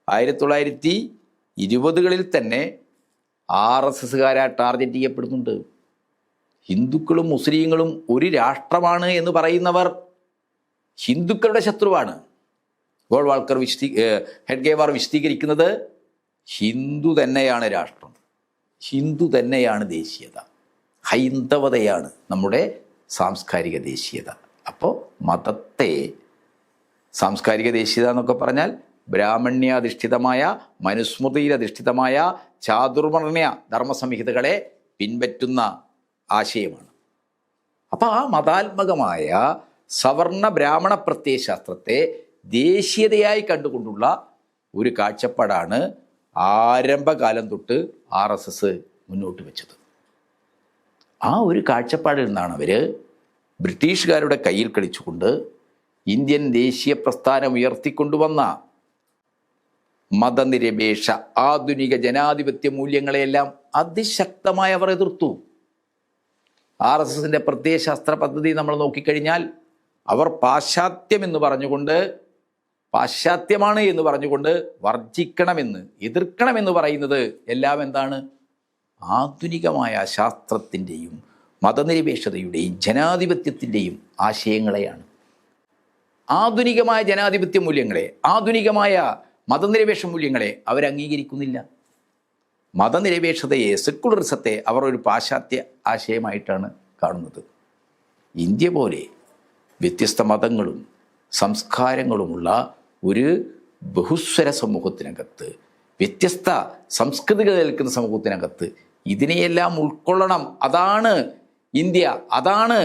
1920കളിൽ തന്നെ RSSകാരെ ടാർഗറ്റ് ചെയ്യപ്പെടുന്നുണ്ട്. ഹിന്ദുക്കളും മുസ്ലിങ്ങളും ഒരു രാഷ്ട്രമാണ് എന്ന് പറയുന്നവർ ഹിന്ദുക്കളുടെ ശത്രുവാണ്. ഗോൾവാൾക്കർ ഹെഡ്ഗേവാർ വിശദീകരിക്കുന്നത് ഹിന്ദു തന്നെയാണ് രാഷ്ട്രം, ഹിന്ദു തന്നെയാണ് ദേശീയത, ഹൈന്ദവതയാണ് നമ്മുടെ സാംസ്കാരിക ദേശീയത. അപ്പോൾ മതത്തെ, സാംസ്കാരിക ദേശീയത എന്നൊക്കെ പറഞ്ഞാൽ ബ്രാഹ്മണ്യാധിഷ്ഠിതമായ, മനുസ്മൃതിയിലധിഷ്ഠിതമായ ചാതുർവർണ്ണ്യ ധർമ്മസംഹിതകളെ പിൻപറ്റുന്ന ആശയമാണ്. അപ്പോൾ ആ മതാത്മകമായ സവർണ ബ്രാഹ്മണ പ്രത്യയശാസ്ത്രത്തെ ദേശീയതയായി കണ്ടുകൊണ്ടുള്ള ഒരു കാഴ്ചപ്പാടാണ് ആരംഭകാലം തൊട്ട് RSS മുന്നോട്ട് വെച്ചത്. ആ ഒരു കാഴ്ചപ്പാടിൽ നിന്നാണ് അവർ ബ്രിട്ടീഷുകാരുടെ കയ്യിൽ കളിച്ചുകൊണ്ട് ഇന്ത്യൻ ദേശീയ പ്രസ്ഥാനം ഉയർത്തിക്കൊണ്ടുവന്ന മതനിരപേക്ഷ ആധുനിക ജനാധിപത്യ മൂല്യങ്ങളെയെല്ലാം അതിശക്തമായി അവർ എതിർത്തു. RSSൻ്റെ പ്രത്യയശാസ്ത്ര പദ്ധതി നമ്മൾ നോക്കിക്കഴിഞ്ഞാൽ അവർ പാശ്ചാത്യമെന്ന് പറഞ്ഞുകൊണ്ട്, പാശ്ചാത്യമാണ് എന്ന് പറഞ്ഞുകൊണ്ട് വർജിക്കണമെന്ന്, എതിർക്കണമെന്ന് പറയുന്നത് എല്ലാം എന്താണ്? ആധുനികമായ ശാസ്ത്രത്തിൻ്റെയും മതനിരപേക്ഷതയുടെയും ജനാധിപത്യത്തിൻ്റെയും ആശയങ്ങളെയാണ്. ആധുനികമായ ജനാധിപത്യ മൂല്യങ്ങളെ, ആധുനികമായ മതനിരപേക്ഷ മൂല്യങ്ങളെ അവരംഗീകരിക്കുന്നില്ല. മതനിരപേക്ഷതയെ, സെക്കുലറിസത്തെ അവർ ഒരു പാശ്ചാത്യ ആശയമായിട്ടാണ് കാണുന്നത്. ഇന്ത്യ പോലെ വ്യത്യസ്ത മതങ്ങളും സംസ്കാരങ്ങളുമുള്ള ഒരു ബഹുസ്വര സമൂഹത്തിനകത്ത്, വ്യത്യസ്ത സംസ്കൃതികൾ നിൽക്കുന്ന സമൂഹത്തിനകത്ത് ഇതിനെയെല്ലാം ഉൾക്കൊള്ളണം, അതാണ് ഇന്ത്യ, അതാണ്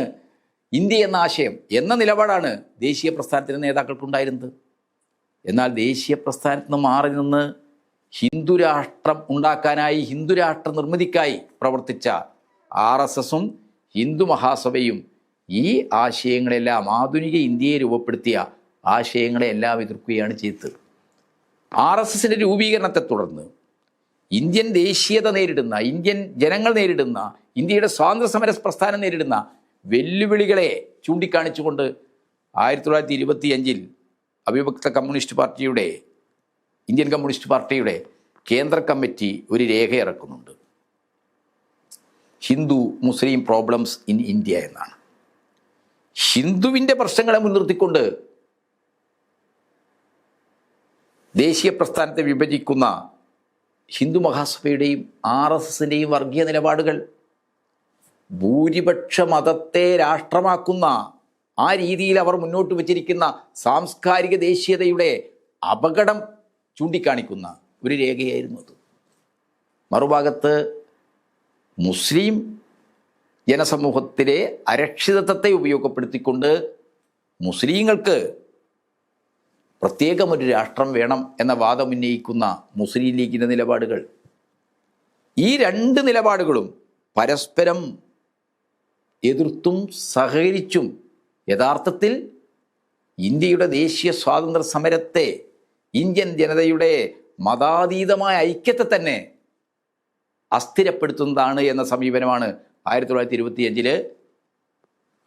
ഇന്ത്യ എന്ന ആശയം എന്ന നിലപാടാണ് ദേശീയ പ്രസ്ഥാനത്തിൻ്റെ നേതാക്കൾക്കുണ്ടായിരുന്നത്. എന്നാൽ ദേശീയ പ്രസ്ഥാനത്ത് നിന്ന് മാറി നിന്ന് ഹിന്ദുരാഷ്ട്രം ഉണ്ടാക്കാനായി, ഹിന്ദുരാഷ്ട്ര നിർമ്മിതിക്കായി പ്രവർത്തിച്ച RSSും ഹിന്ദു മഹാസഭയും ഈ ആശയങ്ങളെല്ലാം, ആധുനിക ഇന്ത്യയെ രൂപപ്പെടുത്തിയ ആശയങ്ങളെല്ലാം എതിർക്കുകയാണ് ചെയ്തത്. RSSൻ്റെ രൂപീകരണത്തെ തുടർന്ന് ഇന്ത്യൻ ദേശീയത നേരിടുന്ന, ഇന്ത്യൻ ജനങ്ങൾ നേരിടുന്ന, ഇന്ത്യയുടെ സ്വാതന്ത്ര്യ സമര പ്രസ്ഥാനം നേരിടുന്ന വെല്ലുവിളികളെ ചൂണ്ടിക്കാണിച്ചുകൊണ്ട് 1925 അവിഭക്ത കമ്മ്യൂണിസ്റ്റ് പാർട്ടിയുടെ ഇന്ത്യൻ കമ്മ്യൂണിസ്റ്റ് പാർട്ടിയുടെ കേന്ദ്ര കമ്മിറ്റി ഒരു രേഖ ഇറക്കുന്നുണ്ട്. ഹിന്ദു മുസ്ലിം പ്രോബ്ലംസ് ഇൻ ഇന്ത്യ എന്നാണ്. ഹിന്ദുവിൻ്റെ പ്രശ്നങ്ങളെ മുൻനിർത്തിക്കൊണ്ട് ദേശീയ പ്രസ്ഥാനത്തെ വിഭജിക്കുന്ന ഹിന്ദു മഹാസഭയുടെയും RSSൻ്റെയും വർഗീയ നിലപാടുകൾ ഭൂരിപക്ഷ മതത്തെ രാഷ്ട്രമാക്കുന്ന ആ രീതിയിൽ അവർ മുന്നോട്ട് വച്ചിരിക്കുന്ന സാംസ്കാരിക ദേശീയതയുടെ അപകടം ചൂണ്ടിക്കാണിക്കുന്ന ഒരു രേഖയായിരുന്നു അത്. മറുഭാഗത്ത് മുസ്ലിം ജനസമൂഹത്തിലെ അരക്ഷിതത്വത്തെ ഉപയോഗപ്പെടുത്തിക്കൊണ്ട് മുസ്ലിങ്ങൾക്ക് പ്രത്യേകമൊരു രാഷ്ട്രം വേണം എന്ന വാദം ഉന്നയിക്കുന്ന മുസ്ലിം ലീഗിൻ്റെ നിലപാടുകൾ, ഈ രണ്ട് നിലപാടുകളും പരസ്പരം എതിർത്തും സഹകരിച്ചും യഥാർത്ഥത്തിൽ ഇന്ത്യയുടെ ദേശീയ സ്വാതന്ത്ര്യ സമരത്തെ, ഇന്ത്യൻ ജനതയുടെ മതാതീതമായ ഐക്യത്തെ തന്നെ അസ്ഥിരപ്പെടുത്തുന്നതാണ് എന്ന സമീപനമാണ് 1925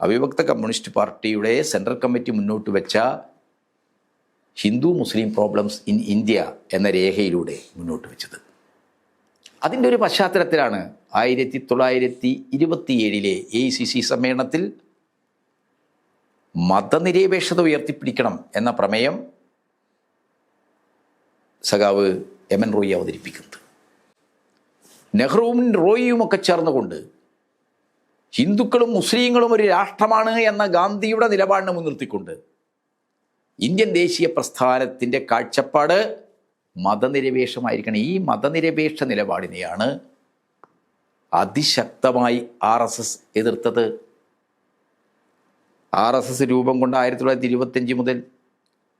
അവിഭക്ത കമ്മ്യൂണിസ്റ്റ് പാർട്ടിയുടെ സെൻട്രൽ കമ്മിറ്റി മുന്നോട്ട് വെച്ച ഹിന്ദു മുസ്ലിം പ്രോബ്ലംസ് ഇൻ ഇന്ത്യ എന്ന രേഖയിലൂടെ മുന്നോട്ട് വെച്ചത്. അതിൻ്റെ ഒരു പശ്ചാത്തലത്തിലാണ് 1927 AICC സമ്മേളനത്തിൽ മതനിരപേക്ഷത ഉയർത്തിപ്പിടിക്കണം എന്ന പ്രമേയം സഖാവ് MN റോയി അവതരിപ്പിക്കുന്നത്. നെഹ്റുവും റോയിയുമൊക്കെ ചേർന്നുകൊണ്ട് ഹിന്ദുക്കളും മുസ്ലിങ്ങളും ഒരു രാഷ്ട്രമാണ് എന്ന ഗാന്ധിയുടെ നിലപാടിനെ മുൻനിർത്തിക്കൊണ്ട് ഇന്ത്യൻ ദേശീയ പ്രസ്ഥാനത്തിൻ്റെ കാഴ്ചപ്പാട് മതനിരപേക്ഷമായിരിക്കണം. ഈ മതനിരപേക്ഷ നിലപാടിനെയാണ് അതിശക്തമായി RSS എതിർത്തത്. RSS രൂപം കൊണ്ട് 1925 മുതൽ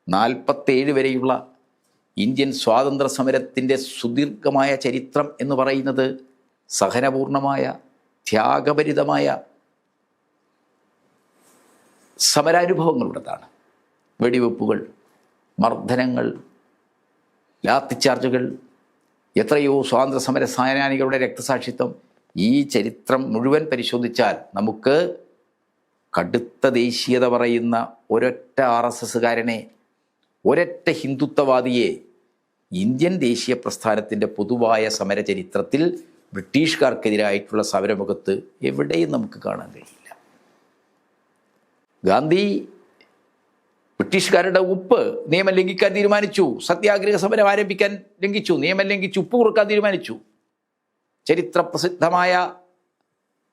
47 വരെയുള്ള ഇന്ത്യൻ സ്വാതന്ത്ര്യ സമരത്തിൻ്റെ സുദീർഘമായ ചരിത്രം എന്ന് പറയുന്നത് സഹനപൂർണമായ ത്യാഗഭരിതമായ സമരാനുഭവങ്ങളുടേതാണ്. വെടിവെപ്പുകൾ, മർദ്ദനങ്ങൾ, ലാത്തിച്ചാർജുകൾ, എത്രയോ സ്വാതന്ത്ര്യ സമര സേനാനികളുടെ രക്തസാക്ഷിത്വം. ഈ ചരിത്രം മുഴുവൻ പരിശോധിച്ചാൽ നമുക്ക് കടുത്ത ദേശീയത പറയുന്ന ഒരൊറ്റ RSSകാരനെ, ഒരൊറ്റ ഹിന്ദുത്വവാദിയെ ഇന്ത്യൻ ദേശീയ പ്രസ്ഥാനത്തിൻ്റെ പൊതുവായ സമര ചരിത്രത്തിൽ ബ്രിട്ടീഷുകാർക്കെതിരായിട്ടുള്ള സമരമുഖത്ത് എവിടെയും നമുക്ക് കാണാൻ കഴിയില്ല. ഗാന്ധി ബ്രിട്ടീഷുകാരുടെ ഉപ്പ് നിയമം ലംഘിക്കാൻ തീരുമാനിച്ചു, സത്യാഗ്രഹ സമരം ആരംഭിക്കാൻ ലംഘിച്ചു, നിയമം ലംഘിച്ചു, ഉപ്പ് കുറക്കാൻ തീരുമാനിച്ചു. ചരിത്രപ്രസിദ്ധമായ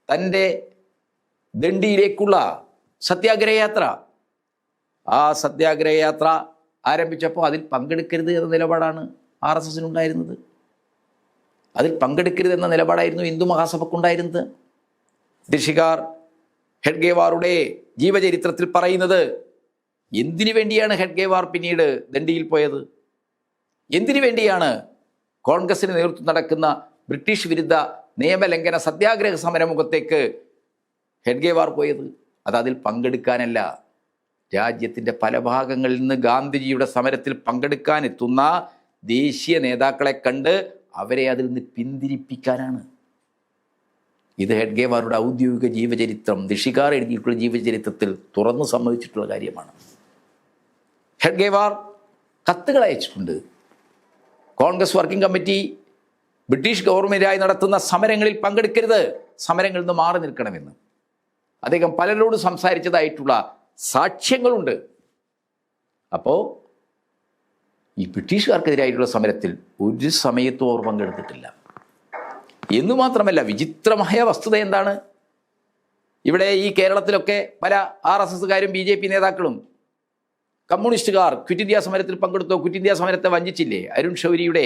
തൻ്റെ ദണ്ഡിയിലേക്കുള്ള സത്യാഗ്രഹയാത്ര, ആ സത്യാഗ്രഹയാത്ര ആരംഭിച്ചപ്പോൾ അതിൽ പങ്കെടുക്കരുത് എന്ന നിലപാടാണ് RSSനുണ്ടായിരുന്നത്. അതിൽ പങ്കെടുക്കരുത് എന്ന നിലപാടായിരുന്നു ഹിന്ദു മഹാസഭയ്ക്കുണ്ടായിരുന്നത്. ബ്രിട്ടീഷുകാർ ഹെഡ്ഗേവാറുടെ ജീവചരിത്രത്തിൽ പറയുന്നത് എന്തിനു വേണ്ടിയാണ് ഹെഡ്ഗേവാർ പിന്നീട് ദണ്ഡിയിൽ പോയത്, എന്തിനു വേണ്ടിയാണ് കോൺഗ്രസിന് നേതൃത്വം നടക്കുന്ന ബ്രിട്ടീഷ് വിരുദ്ധ നിയമലംഘന സത്യാഗ്രഹ സമരമുഖത്തേക്ക് ഹെഡ്ഗേവാർ പോയത്? അതിൽ പങ്കെടുക്കാനല്ല. രാജ്യത്തിൻ്റെ പല ഭാഗങ്ങളിൽ നിന്ന് ഗാന്ധിജിയുടെ സമരത്തിൽ പങ്കെടുക്കാനെത്തുന്ന ദേശീയ നേതാക്കളെ കണ്ട് അവരെ അതിൽ നിന്ന് പിന്തിരിപ്പിക്കാനാണ്. ഇത് ഹെഡ്ഗേവാറുടെ ഔദ്യോഗിക ജീവചരിത്രം, ഋഷികാർ എഴുതിയിട്ടുള്ള ജീവചരിത്രത്തിൽ തുറന്നു സമ്മതിച്ചിട്ടുള്ള കാര്യമാണ്. ഹെഡ്ഗേവാർ കത്തുകൾ അയച്ചിട്ടുണ്ട്. കോൺഗ്രസ് വർക്കിംഗ് കമ്മിറ്റി ബ്രിട്ടീഷ് ഗവൺമെൻറ്റായി നടത്തുന്ന സമരങ്ങളിൽ പങ്കെടുക്കരുത്, സമരങ്ങളിൽ നിന്ന് മാറി നിൽക്കണമെന്ന് അദ്ദേഹം പലരോട് സംസാരിച്ചതായിട്ടുള്ള സാക്ഷ്യങ്ങളുണ്ട്. അപ്പോൾ ഈ ബ്രിട്ടീഷുകാർക്കെതിരായിട്ടുള്ള സമരത്തിൽ ഒരു സമയത്തും അവർ പങ്കെടുത്തിട്ടില്ല. എന്നു മാത്രമല്ല, വിചിത്രമായ വസ്തുത എന്താണ്? ഇവിടെ ഈ കേരളത്തിലൊക്കെ പല RSSകാരും BJP നേതാക്കളും കമ്മ്യൂണിസ്റ്റുകാർ ക്വിറ്റ് ഇന്ത്യ സമരത്തിൽ പങ്കെടുത്തോ, ക്വിറ്റ് ഇന്ത്യ സമരത്തെ വഞ്ചിച്ചില്ലേ? അരുൺ ഷൗരിയുടെ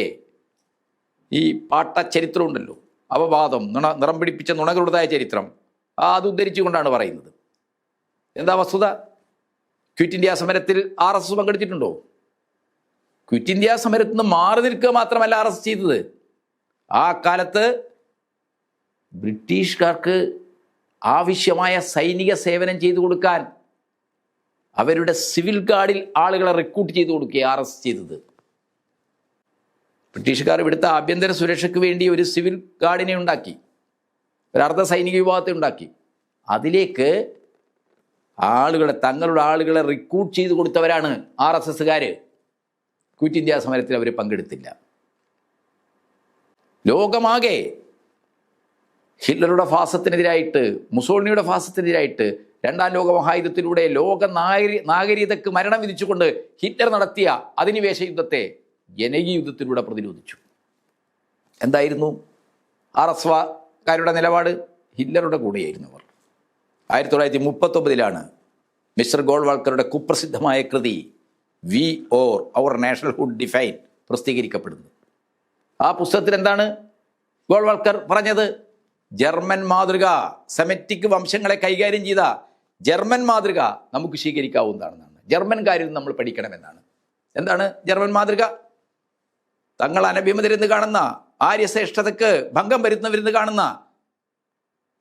ഈ പാട്ട ചരിത്രം ഉണ്ടല്ലോ, അപവാദം, നിറം പിടിപ്പിച്ച നുണകളുടേതായ ചരിത്രം, അത് ഉദ്ധരിച്ചുകൊണ്ടാണ് പറയുന്നത്. എന്താ വസ്തുത? ക്വിറ്റ് ഇന്ത്യ സമരത്തിൽ RSS പങ്കെടുത്തിട്ടുണ്ടോ? ക്വിറ്റ് ഇന്ത്യ സമരത്തിൽ നിന്ന് മാറി നിൽക്കുക മാത്രമല്ല RSS ചെയ്തത്. ആ കാലത്ത് ബ്രിട്ടീഷുകാർക്ക് ആവശ്യമായ സൈനിക സേവനം ചെയ്തു കൊടുക്കാൻ അവരുടെ സിവിൽ ഗാർഡിൽ ആളുകളെ റിക്രൂട്ട് ചെയ്തു കൊടുക്കുക RSS ചെയ്തത്. ബ്രിട്ടീഷുകാർ ഇവിടുത്തെ ആഭ്യന്തര സുരക്ഷയ്ക്ക് വേണ്ടി ഒരു സിവിൽ ഗാർഡിനെ ഉണ്ടാക്കി, ഒരു അർദ്ധ സൈനിക വിഭാഗത്തെ ഉണ്ടാക്കി. അതിലേക്ക് തങ്ങളുടെ ആളുകളെ റിക്രൂട്ട് ചെയ്ത് കൊടുത്തവരാണ് RSSകാർ. ക്വിറ്റ് ഇന്ത്യ സമരത്തിൽ അവർ പങ്കെടുത്തില്ല. ലോകമാകെ ഹിറ്റ്ലറുടെ ഫാസത്തിനെതിരായിട്ട്, മുസോളിനിയുടെ ഫാസത്തിനെതിരായിട്ട് രണ്ടാം ലോക മഹായുദ്ധത്തിലൂടെ ലോക നാഗരികതയ്ക്ക് മരണം വിധിച്ചുകൊണ്ട് ഹിറ്റ്ലർ നടത്തിയ അധിനിവേശ യുദ്ധത്തെ ജനകീയ യുദ്ധത്തിലൂടെ പ്രതിരോധിച്ചു. എന്തായിരുന്നു RSSകാരുടെ നിലപാട്? ഹിറ്റ്ലറുടെ കൂടെയായിരുന്നു അവർ. 1939 മിസ്റ്റർ ഗോൾവാൾക്കറുടെ കുപ്രസിദ്ധമായ കൃതി വി ഓർ അവർ നാഷണൽഹുഡ് ഡിഫൈൻ പ്രസിദ്ധീകരിക്കപ്പെടുന്നു. ആ പുസ്തകത്തിൽ എന്താണ് ഗോൾവാൾക്കർ പറഞ്ഞത്? ജർമ്മൻ മാതൃക, സെമറ്റിക് വംശങ്ങളെ കൈകാര്യം ചെയ്ത ജർമ്മൻ മാതൃക നമുക്ക് സ്വീകരിക്കാവുന്നതാണെന്നാണ്. ജർമ്മൻകാരിൽ നമ്മൾ പഠിക്കണമെന്നാണ്. എന്താണ് ജർമ്മൻ മാതൃക? തങ്ങൾ അനഭിമതരെന്ന് കാണുന്ന, ആര്യശ്രേഷ്ഠതയ്ക്ക് ഭംഗം വരുത്തുന്നവരെന്ന് കാണുന്ന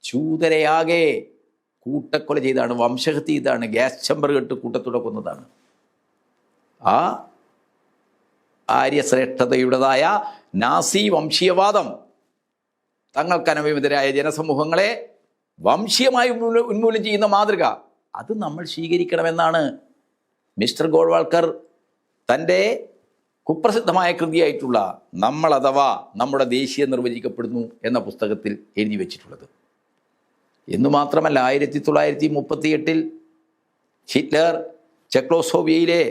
ചൂതരയാകെ കൂട്ടക്കൊല ചെയ്താണ്, വംശഹത്യ ചെയ്താണ്, ഗ്യാസ് ചമ്പർ കെട്ട് കൂട്ടത്തോടെ കൊന്നതാണ്. ആ ആര്യശ്രേഷ്ഠതയുടേതായ നാസി വംശീയവാദം തങ്ങൾക്ക് അനഭിമതരായ ജനസമൂഹങ്ങളെ വംശീയമായി ഉന്മൂലനം ചെയ്യുന്ന മാതൃക, അത് നമ്മൾ സ്വീകരിക്കണമെന്നാണ് മിസ്റ്റർ ഗോൾവാൾക്കർ തൻ്റെ കുപ്രസിദ്ധമായ കൃതിയായിട്ടുള്ള നമ്മൾ അഥവാ നമ്മുടെ ദേശീയം നിർവചിക്കപ്പെടുന്നു എന്ന പുസ്തകത്തിൽ എഴുതി വച്ചിട്ടുള്ളത്. എന്നു മാത്രമല്ല, 1938 ഹിറ്റ്ലർ ചെക്ലോസ്ലോവാക്യയിലെ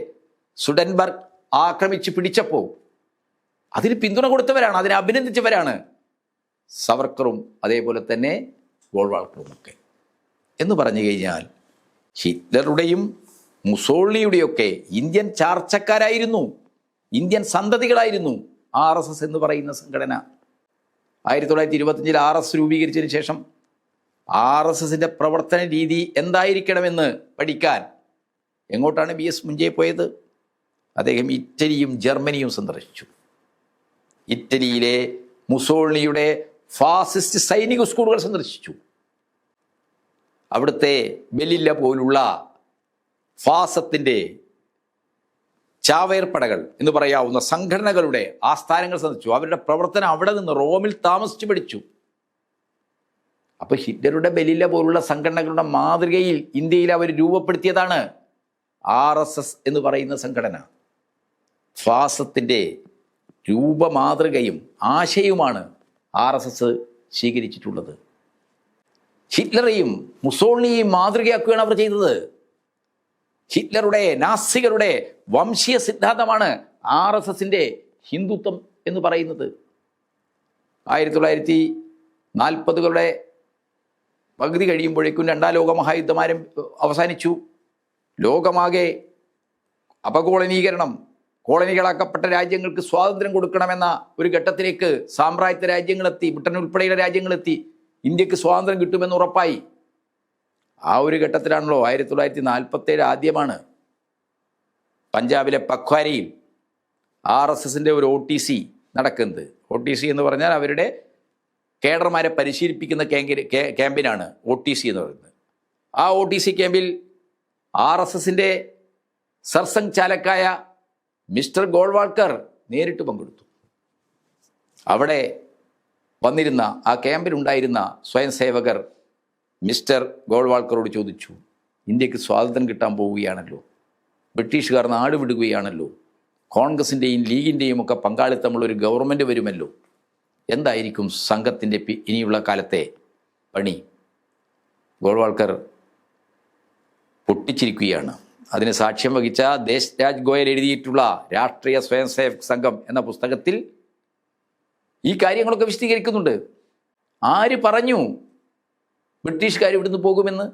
സുഡൻബർഗ് ആക്രമിച്ച് പിടിച്ചപ്പോൾ അതിന് പിന്തുണ കൊടുത്തവരാണ്, അതിനെ അഭിനന്ദിച്ചവരാണ് സവർക്കറും അതേപോലെ തന്നെ ഗോൾവാൾക്കറും ഒക്കെ. എന്ന് പറഞ്ഞു കഴിഞ്ഞാൽ ഹിറ്റ്ലറുടെയും മുസോളിനിയുടെയൊക്കെ ഇന്ത്യൻ ചാർച്ചക്കാരായിരുന്നു, ഇന്ത്യൻ സന്തതികളായിരുന്നു RSS എന്ന് പറയുന്ന സംഘടന. 1925 RSS രൂപീകരിച്ചതിന് ശേഷം RSSന്റെ പ്രവർത്തന രീതി എന്തായിരിക്കണമെന്ന് പഠിക്കാൻ എങ്ങോട്ടാണ് BS മുഞ്ചേ പോയത്? അദ്ദേഹം ഇറ്റലിയും ജർമ്മനിയും സന്ദർശിച്ചു. ഇറ്റലിയിലെ മുസോളിനിയുടെ ഫാസിസ്റ്റ് സൈനിക സ്കൂളുകൾ സന്ദർശിച്ചു. അവിടുത്തെ ബെല്ലില്ല പോലുള്ള ഫാസത്തിൻ്റെ ചാവേർപ്പടകൾ എന്ന് പറയാവുന്ന സംഘടനകളുടെ ആസ്ഥാനങ്ങൾ സന്ദർശിച്ചു. അവരുടെ പ്രവർത്തനം അവിടെ നിന്ന് റോമിൽ താമസിച്ചു പഠിച്ചു. അപ്പോൾ ഹിറ്റ്ലറുടെ ബെല്ലില്ല പോലുള്ള സംഘടനകളുടെ മാതൃകയിൽ ഇന്ത്യയിൽ അവർ രൂപപ്പെടുത്തിയതാണ് RSS എന്ന് പറയുന്ന സംഘടന. ഫാസത്തിൻ്റെ രൂപമാതൃകയും ആശയവുമാണ് RSS സ്വീകരിച്ചിട്ടുള്ളത്. ഹിറ്റ്ലറെയും മുസോളിനിയെയും മാതൃകയാക്കുകയാണ് അവർ ചെയ്തത്. ഹിറ്റ്ലറുടെ, നാസികളുടെ വംശീയ സിദ്ധാന്തമാണ് RSSന്റെ ഹിന്ദുത്വം എന്ന് പറയുന്നത്. 1940കളുടെ പകുതി കഴിയുമ്പോഴേക്കും രണ്ടാം ലോക മഹായുദ്ധം അവസാനിച്ചു. ലോകമാകെ അപകോളനീകരണം, കോളനികളാക്കപ്പെട്ട രാജ്യങ്ങൾക്ക് സ്വാതന്ത്ര്യം കൊടുക്കണമെന്ന ഒരു ഘട്ടത്തിലേക്ക് സാമ്രാജ്യത്വ രാജ്യങ്ങളെത്തി, ബ്രിട്ടൻ ഉൾപ്പെടെയുള്ള രാജ്യങ്ങളെത്തി. ഇന്ത്യക്ക് സ്വാതന്ത്ര്യം കിട്ടുമെന്ന് ഉറപ്പായി. ആ ഒരു ഘട്ടത്തിലാണല്ലോ 1947 ആദ്യമാണ് പഞ്ചാബിലെ പഖ്വാരയിൽ RSSന്റെ ഒരു OTC നടക്കുന്നത്. OTC എന്ന് പറഞ്ഞാൽ അവരുടെ കേഡർമാരെ പരിശീലിപ്പിക്കുന്ന ക്യാമ്പിനാണ് OTC എന്ന് പറയുന്നത്. ആ OTC ക്യാമ്പിൽ RSSന്റെ സർസംഘ് ചാലക്കായ മിസ്റ്റർ ഗോൾവാൾക്കർ നേരിട്ട് പങ്കെടുത്തു. അവിടെ വന്നിരുന്ന, ആ ക്യാമ്പിലുണ്ടായിരുന്ന സ്വയം സേവകർ മിസ്റ്റർ ഗോൾവാൾക്കറോട് ചോദിച്ചു, ഇന്ത്യക്ക് സ്വാതന്ത്ര്യം കിട്ടാൻ പോവുകയാണല്ലോ, ബ്രിട്ടീഷുകാർ നാട് വിടുകയാണല്ലോ, കോൺഗ്രസിൻ്റെയും ലീഗിൻ്റെയും ഒക്കെ പങ്കാളിത്തമുള്ളൊരു ഗവൺമെൻറ് വരുമല്ലോ, എന്തായിരിക്കും സംഘത്തിൻ്റെ ഇനിയുള്ള കാലത്തെ പണി? ഗോൾവാൾക്കർ പൊട്ടിച്ചിരിക്കുകയാണ്. അതിന് സാക്ഷ്യം വഹിച്ച ദേശരാജ് ഗോയൽ എഴുതിയിട്ടുള്ള രാഷ്ട്രീയ സ്വയം സേവക് സംഘം എന്ന പുസ്തകത്തിൽ ഈ കാര്യങ്ങളൊക്കെ വിശദീകരിക്കുന്നുണ്ട്. ആര് പറഞ്ഞു ബ്രിട്ടീഷുകാർ ഇവിടുന്ന് പോകുമെന്ന്,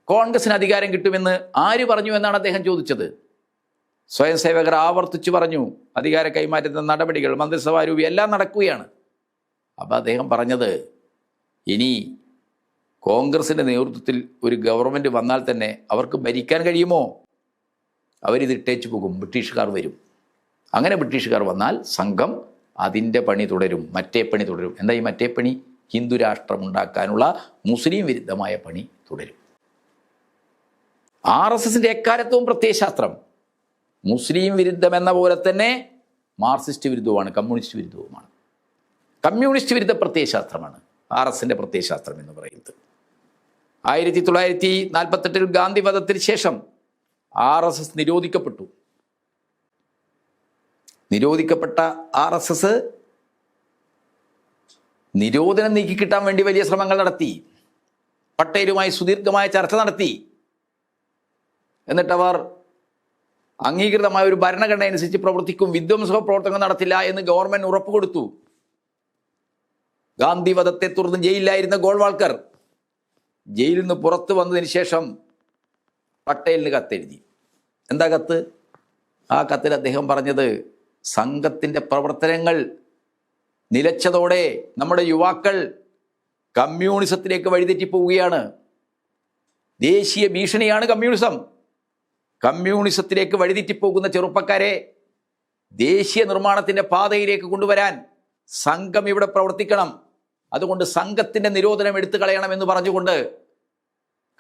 കോൺഗ്രസിന് അധികാരം കിട്ടുമെന്ന് ആര് പറഞ്ഞു എന്നാണ് അദ്ദേഹം ചോദിച്ചത്. സ്വയം സേവകർ ആവർത്തിച്ചു പറഞ്ഞു, അധികാര കൈമാറ്റത്തിന് നടപടികൾ, മന്ത്രിസഭാ രൂപി എല്ലാം നടക്കുകയാണ്. അപ്പോൾ അദ്ദേഹം പറഞ്ഞത്, ഇനി കോൺഗ്രസിൻ്റെ നേതൃത്വത്തിൽ ഒരു ഗവൺമെൻറ് വന്നാൽ തന്നെ അവർക്ക് ഭരിക്കാൻ കഴിയുമോ? അവരിത് ഇട്ടേച്ചു പോകും, ബ്രിട്ടീഷുകാർ വരും. അങ്ങനെ ബ്രിട്ടീഷുകാർ വന്നാൽ സംഘം അതിൻ്റെ പണി തുടരും, മറ്റേ പണി തുടരും. എന്താ ഈ മറ്റേ പണി? ഹിന്ദു രാഷ്ട്രമുണ്ടാക്കാനുള്ള മുസ്ലിം വിരുദ്ധമായ പണി തുടരും. RSSന്റെ എക്കാലത്തും പ്രത്യയശാസ്ത്രം മുസ്ലിം വിരുദ്ധം എന്ന പോലെ തന്നെ മാർക്സിസ്റ്റ് വിരുദ്ധവുമാണ്, കമ്മ്യൂണിസ്റ്റ് വിരുദ്ധവുമാണ്. കമ്മ്യൂണിസ്റ്റ് വിരുദ്ധ പ്രത്യയശാസ്ത്രമാണ് RSSന്റെ പ്രത്യയശാസ്ത്രം എന്ന് പറയുന്നത്. 1948 ഗാന്ധി വധത്തിന് ശേഷം RSS നിരോധിക്കപ്പെട്ടു. നിരോധിക്കപ്പെട്ട RSS നിരോധനം നീക്കിക്കിട്ടാൻ വേണ്ടി വലിയ ശ്രമങ്ങൾ നടത്തി. പട്ടേലുമായി സുദീർഘമായ ചർച്ച നടത്തി. എന്നിട്ടവർ അംഗീകൃതമായ ഒരു ഭരണഘടന അനുസരിച്ച് പ്രവർത്തിക്കും, വിധ്വംസക പ്രവർത്തനങ്ങൾ നടത്തില്ല എന്ന് ഗവൺമെന്റ് ഉറപ്പ് കൊടുത്തു. ഗാന്ധി വധത്തെ തുടർന്ന് ജയിലിലായിരുന്ന ഗോൾവാൾക്കർ ജയിലിൽ നിന്ന് പുറത്തു വന്നതിന് ശേഷം പട്ടേലിന് കത്തെഴുതി. എന്താ കത്ത്? ആ കത്തിൽ അദ്ദേഹം പറഞ്ഞത്, സംഘത്തിൻ്റെ പ്രവർത്തനങ്ങൾ നിലച്ചതോടെ നമ്മുടെ യുവാക്കൾ കമ്മ്യൂണിസത്തിലേക്ക് വഴിതെറ്റിപ്പോവുകയാണ്. ദേശീയ ഭീഷണിയാണ് കമ്മ്യൂണിസം. കമ്മ്യൂണിസത്തിലേക്ക് വഴിതെറ്റിപ്പോകുന്ന ചെറുപ്പക്കാരെ ദേശീയ നിർമ്മാണത്തിൻ്റെ പാതയിലേക്ക് കൊണ്ടുവരാൻ സംഘം ഇവിടെ പ്രവർത്തിക്കണം. അതുകൊണ്ട് സംഘത്തിൻ്റെ നിരോധനം എടുത്തു കളയണമെന്ന് പറഞ്ഞുകൊണ്ട്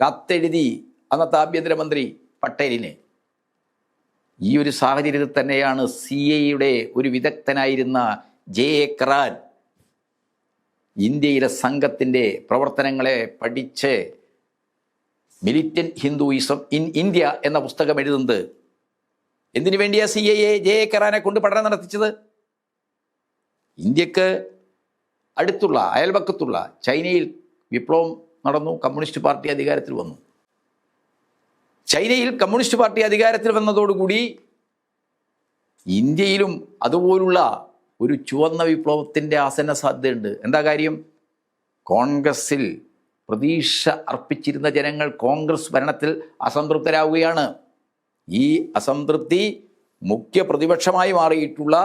കത്തെഴുതി അന്നത്തെ ആഭ്യന്തരമന്ത്രി പട്ടേലിന്. ഈ ഒരു സാഹചര്യത്തിൽ തന്നെയാണ് CIA ഒരു വിദഗ്ധനായിരുന്ന J.A. കറാൻ ഇന്ത്യയിലെ സംഘത്തിൻ്റെ പ്രവർത്തനങ്ങളെ പഠിച്ച് മിലിറ്റന്റ് ഹിന്ദുയിസം ഇൻ ഇന്ത്യ എന്ന പുസ്തകം എഴുതുന്നത്. എന്തിനു വേണ്ടിയാ J.A. കറാനെ കൊണ്ട് പഠനം നടത്തിച്ചത്? ഇന്ത്യക്ക് അടുത്തുള്ള അയൽപക്കത്തുള്ള ചൈനയിൽ വിപ്ലവം നടന്നു, കമ്മ്യൂണിസ്റ്റ് പാർട്ടി അധികാരത്തിൽ വന്നു. ചൈനയിൽ കമ്മ്യൂണിസ്റ്റ് പാർട്ടി അധികാരത്തിൽ വന്നതോടുകൂടി ഇന്ത്യയിലും അതുപോലുള്ള ഒരു ചുവന്ന വിപ്ലവത്തിൻ്റെ ആസന്ന സാധ്യതയുണ്ട്. എന്താ കാര്യം? കോൺഗ്രസിൽ പ്രതീക്ഷ അർപ്പിച്ചിരുന്ന ജനങ്ങൾ കോൺഗ്രസ് ഭരണത്തിൽ അസംതൃപ്തരാവുകയാണ്. ഈ അസംതൃപ്തി മുഖ്യ പ്രതിപക്ഷമായി മാറിയിട്ടുള്ള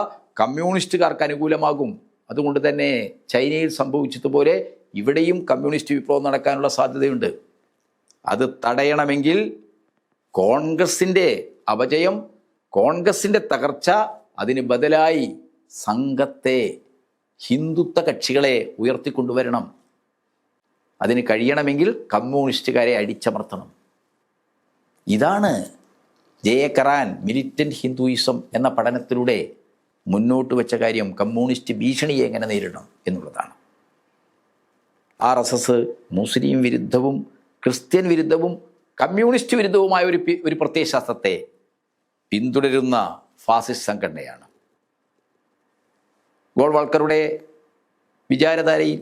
കമ്മ്യൂണിസ്റ്റുകാർക്ക് അനുകൂലമാകും. അതുകൊണ്ട് തന്നെ ചൈനയിൽ സംഭവിച്ചതുപോലെ ഇവിടെയും കമ്മ്യൂണിസ്റ്റ് വിപ്ലവം നടക്കാനുള്ള സാധ്യതയുണ്ട്. അത് തടയണമെങ്കിൽ കോൺഗ്രസിൻ്റെ അപജയം, കോൺഗ്രസിൻ്റെ തകർച്ച, അതിന് ബദലായി സംഘത്തെ, ഹിന്ദുത്വ കക്ഷികളെ ഉയർത്തിക്കൊണ്ടുവരണം. അതിന് കഴിയണമെങ്കിൽ കമ്മ്യൂണിസ്റ്റുകാരെ അടിച്ചമർത്തണം. ഇതാണ് J.A. കറാൻ മിലിറ്റന്റ് ഹിന്ദുയിസം എന്ന പഠനത്തിലൂടെ മുന്നോട്ട് വെച്ച കാര്യം. കമ്മ്യൂണിസ്റ്റ് ഭീഷണിയെ എങ്ങനെ നേരിടണം എന്നുള്ളതാണ്. RSS മുസ്ലിം വിരുദ്ധവും ക്രിസ്ത്യൻ വിരുദ്ധവും കമ്മ്യൂണിസ്റ്റ് വിരുദ്ധവുമായ ഒരു പ്രത്യയശാസ്ത്രത്തെ പിന്തുടരുന്ന ഫാസിസ്റ്റ് സംഘടനയാണ്. ഗോൾവാൾക്കറുടെ വിചാരധാരയിൽ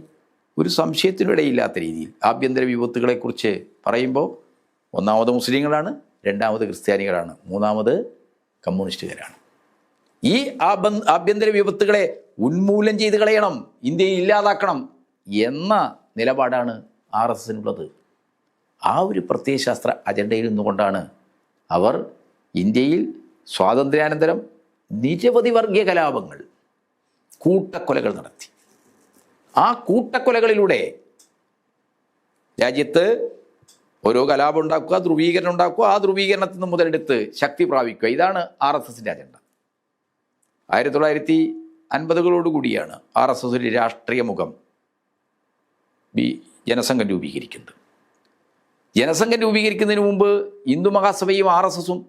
ഒരു സംശയത്തിനിടയില്ലാത്ത രീതിയിൽ ആഭ്യന്തര വിപത്തുകളെക്കുറിച്ച് പറയുമ്പോൾ ഒന്നാമത് മുസ്ലിങ്ങളാണ്, രണ്ടാമത് ക്രിസ്ത്യാനികളാണ്, മൂന്നാമത് കമ്മ്യൂണിസ്റ്റുകാരാണ്. ഈ ആഭ്യന്തര വിപത്തുകളെ ഉന്മൂലനം ചെയ്ത് കളയണം, ഇന്ത്യയിൽ ഇല്ലാതാക്കണം എന്ന നിലപാടാണ് RSSനുള്ളത്. ആ ഒരു പ്രത്യയശാസ്ത്ര അജണ്ടയിൽ നിന്നുകൊണ്ടാണ് അവർ ഇന്ത്യയിൽ സ്വാതന്ത്ര്യാനന്തരം നിരവധി വർഗീയ കലാപങ്ങൾ, കൂട്ടക്കൊലകൾ നടത്തി. ആ കൂട്ടക്കൊലകളിലൂടെ രാജ്യത്ത് ഓരോ കലാപം ഉണ്ടാക്കുക, ധ്രുവീകരണം ഉണ്ടാക്കുക, ആ ധ്രുവീകരണത്തിൽ നിന്ന് മുതലെടുത്ത് ശക്തി പ്രാപിക്കുക. ഇതാണ് RSSൻ്റെ അജണ്ട. 1950 RSS ഒരു രാഷ്ട്രീയ മുഖം ജനസംഘം രൂപീകരിക്കുന്നത്. ജനസംഘം രൂപീകരിക്കുന്നതിന് മുമ്പ് ഹിന്ദു മഹാസഭയും RSSഉം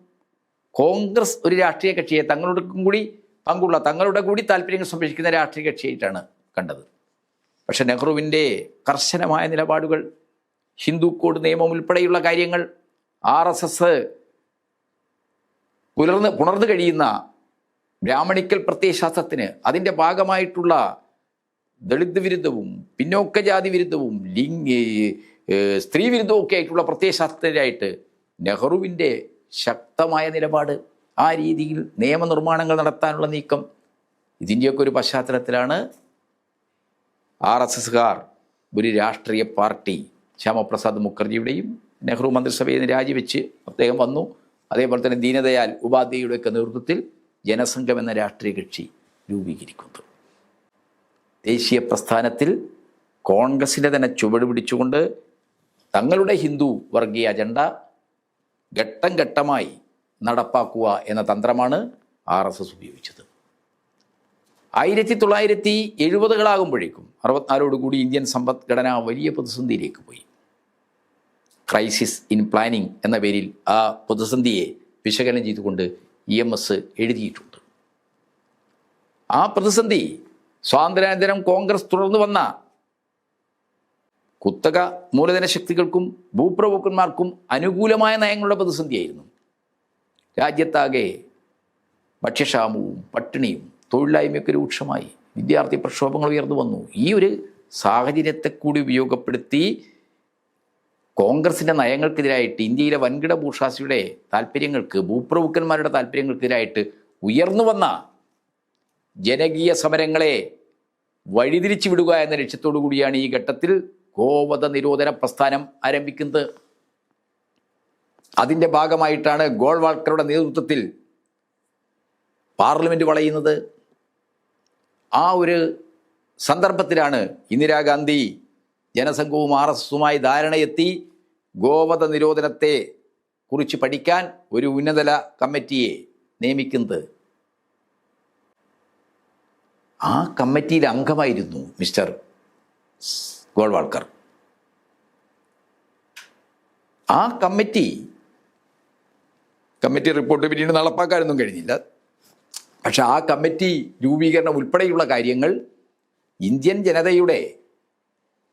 കോൺഗ്രസ് ഒരു രാഷ്ട്രീയ കക്ഷിയെ തങ്ങളുടെ കൂടി താല്പര്യങ്ങൾ സംരക്ഷിക്കുന്ന രാഷ്ട്രീയ കക്ഷിയായിട്ടാണ് കണ്ടത്. പക്ഷെ നെഹ്റുവിൻ്റെ കർശനമായ നിലപാടുകൾ, ഹിന്ദു കോഡ് നിയമം ഉൾപ്പെടെയുള്ള കാര്യങ്ങൾ, RSS പുണർന്നു കഴിയുന്ന ബ്രാഹ്മണിക്കൽ പ്രത്യയശാസ്ത്രത്തിന്, അതിൻ്റെ ഭാഗമായിട്ടുള്ള ദളിത് വിരുദ്ധവും പിന്നോക്കജാതി വിരുദ്ധവും സ്ത്രീ വിരുദ്ധവും ഒക്കെ ആയിട്ടുള്ള പ്രത്യയശാസ്ത്രത്തിനായിട്ട് നെഹ്റുവിൻ്റെ ശക്തമായ നിലപാട്, ആ രീതിയിൽ നിയമനിർമ്മാണങ്ങൾ നടത്താനുള്ള നീക്കം, ഇതിൻ്റെയൊക്കെ ഒരു പശ്ചാത്തലത്തിലാണ് RSSകാർ ഒരു രാഷ്ട്രീയ പാർട്ടി, ശ്യാമപ്രസാദ് മുഖർജിയുടെയും നെഹ്റു മന്ത്രിസഭയിൽ നിന്ന് രാജിവെച്ച് അദ്ദേഹം വന്നു. അതേപോലെ തന്നെ ദീനദയാൽ ഉപാധ്യായയുടെയൊക്കെ നേതൃത്വത്തിൽ ജനസംഘം എന്ന രാഷ്ട്രീയ കക്ഷി രൂപീകരിക്കുന്നു. ദേശീയ പ്രസ്ഥാനത്തിൽ കോൺഗ്രസിൻ്റെ തന്നെ ചുവട് പിടിച്ചുകൊണ്ട് തങ്ങളുടെ ഹിന്ദു വർഗീയ അജണ്ട ഘട്ടം ഘട്ടമായി നടപ്പാക്കുക എന്ന തന്ത്രമാണ് RSS ഉപയോഗിച്ചത്. 1970 64 ഇന്ത്യൻ സമ്പദ്ഘടന വലിയ പ്രതിസന്ധിയിലേക്ക് പോയി. ക്രൈസിസ് ഇൻ പ്ലാനിംഗ് എന്ന പേരിൽ ആ പ്രതിസന്ധിയെ വിശകലനം ചെയ്തുകൊണ്ട് EMS എഴുതിയിട്ടുണ്ട്. ആ പ്രതിസന്ധി സ്വാതന്ത്ര്യാനന്തരം കോൺഗ്രസ് തുടർന്നു വന്ന കുത്തക മൂലധന ശക്തികൾക്കും ഭൂപ്രഭുക്കന്മാർക്കും അനുകൂലമായ നയങ്ങളുടെ പ്രതിസന്ധിയായിരുന്നു. രാജ്യത്താകെ ഭക്ഷ്യക്ഷാമവും പട്ടിണിയും തൊഴിലില്ലായ്മയൊക്കെ രൂക്ഷമായി. വിദ്യാർത്ഥി പ്രക്ഷോഭങ്ങൾ ഉയർന്നു വന്നു. ഈ ഒരു സാഹചര്യത്തെ കൂടി ഉപയോഗപ്പെടുത്തി കോൺഗ്രസിൻ്റെ നയങ്ങൾക്കെതിരായിട്ട്, ഇന്ത്യയിലെ വൻകിട ബൂർഷ്വാസിയുടെ താല്പര്യങ്ങൾക്ക്, ഭൂപ്രഭുക്കന്മാരുടെ താല്പര്യങ്ങൾക്കെതിരായിട്ട് ഉയർന്നു വന്ന ജനകീയ സമരങ്ങളെ വഴിതിരിച്ചു വിടുക എന്ന ലക്ഷ്യത്തോടു കൂടിയാണ് ഈ ഘട്ടത്തിൽ ഗോവധ നിരോധന പ്രസ്ഥാനം ആരംഭിക്കുന്നത്. അതിൻ്റെ ഭാഗമായിട്ടാണ് ഗോൾവാൾക്കറുടെ നേതൃത്വത്തിൽ പാർലമെൻറ്റ് വളയുന്നത്. ആ ഒരു സന്ദർഭത്തിലാണ് ഇന്ദിരാഗാന്ധി ജനസംഘവും RSSുമായി ധാരണയെത്തി ഗോവധ നിരോധനത്തെ കുറിച്ച് പഠിക്കാൻ ഒരു ഉന്നതതല കമ്മിറ്റിയെ നിയമിക്കുന്നത്. ആ കമ്മിറ്റിയിൽ അംഗമായിരുന്നു മിസ്റ്റർ ഗോൾവാൾക്കർ. ആ കമ്മിറ്റി റിപ്പോർട്ട് പിന്നീട് നടപ്പാക്കാനൊന്നും കഴിഞ്ഞില്ല. പക്ഷെ ആ കമ്മിറ്റി രൂപീകരണം ഉൾപ്പെടെയുള്ള കാര്യങ്ങൾ ഇന്ത്യൻ ജനതയുടെ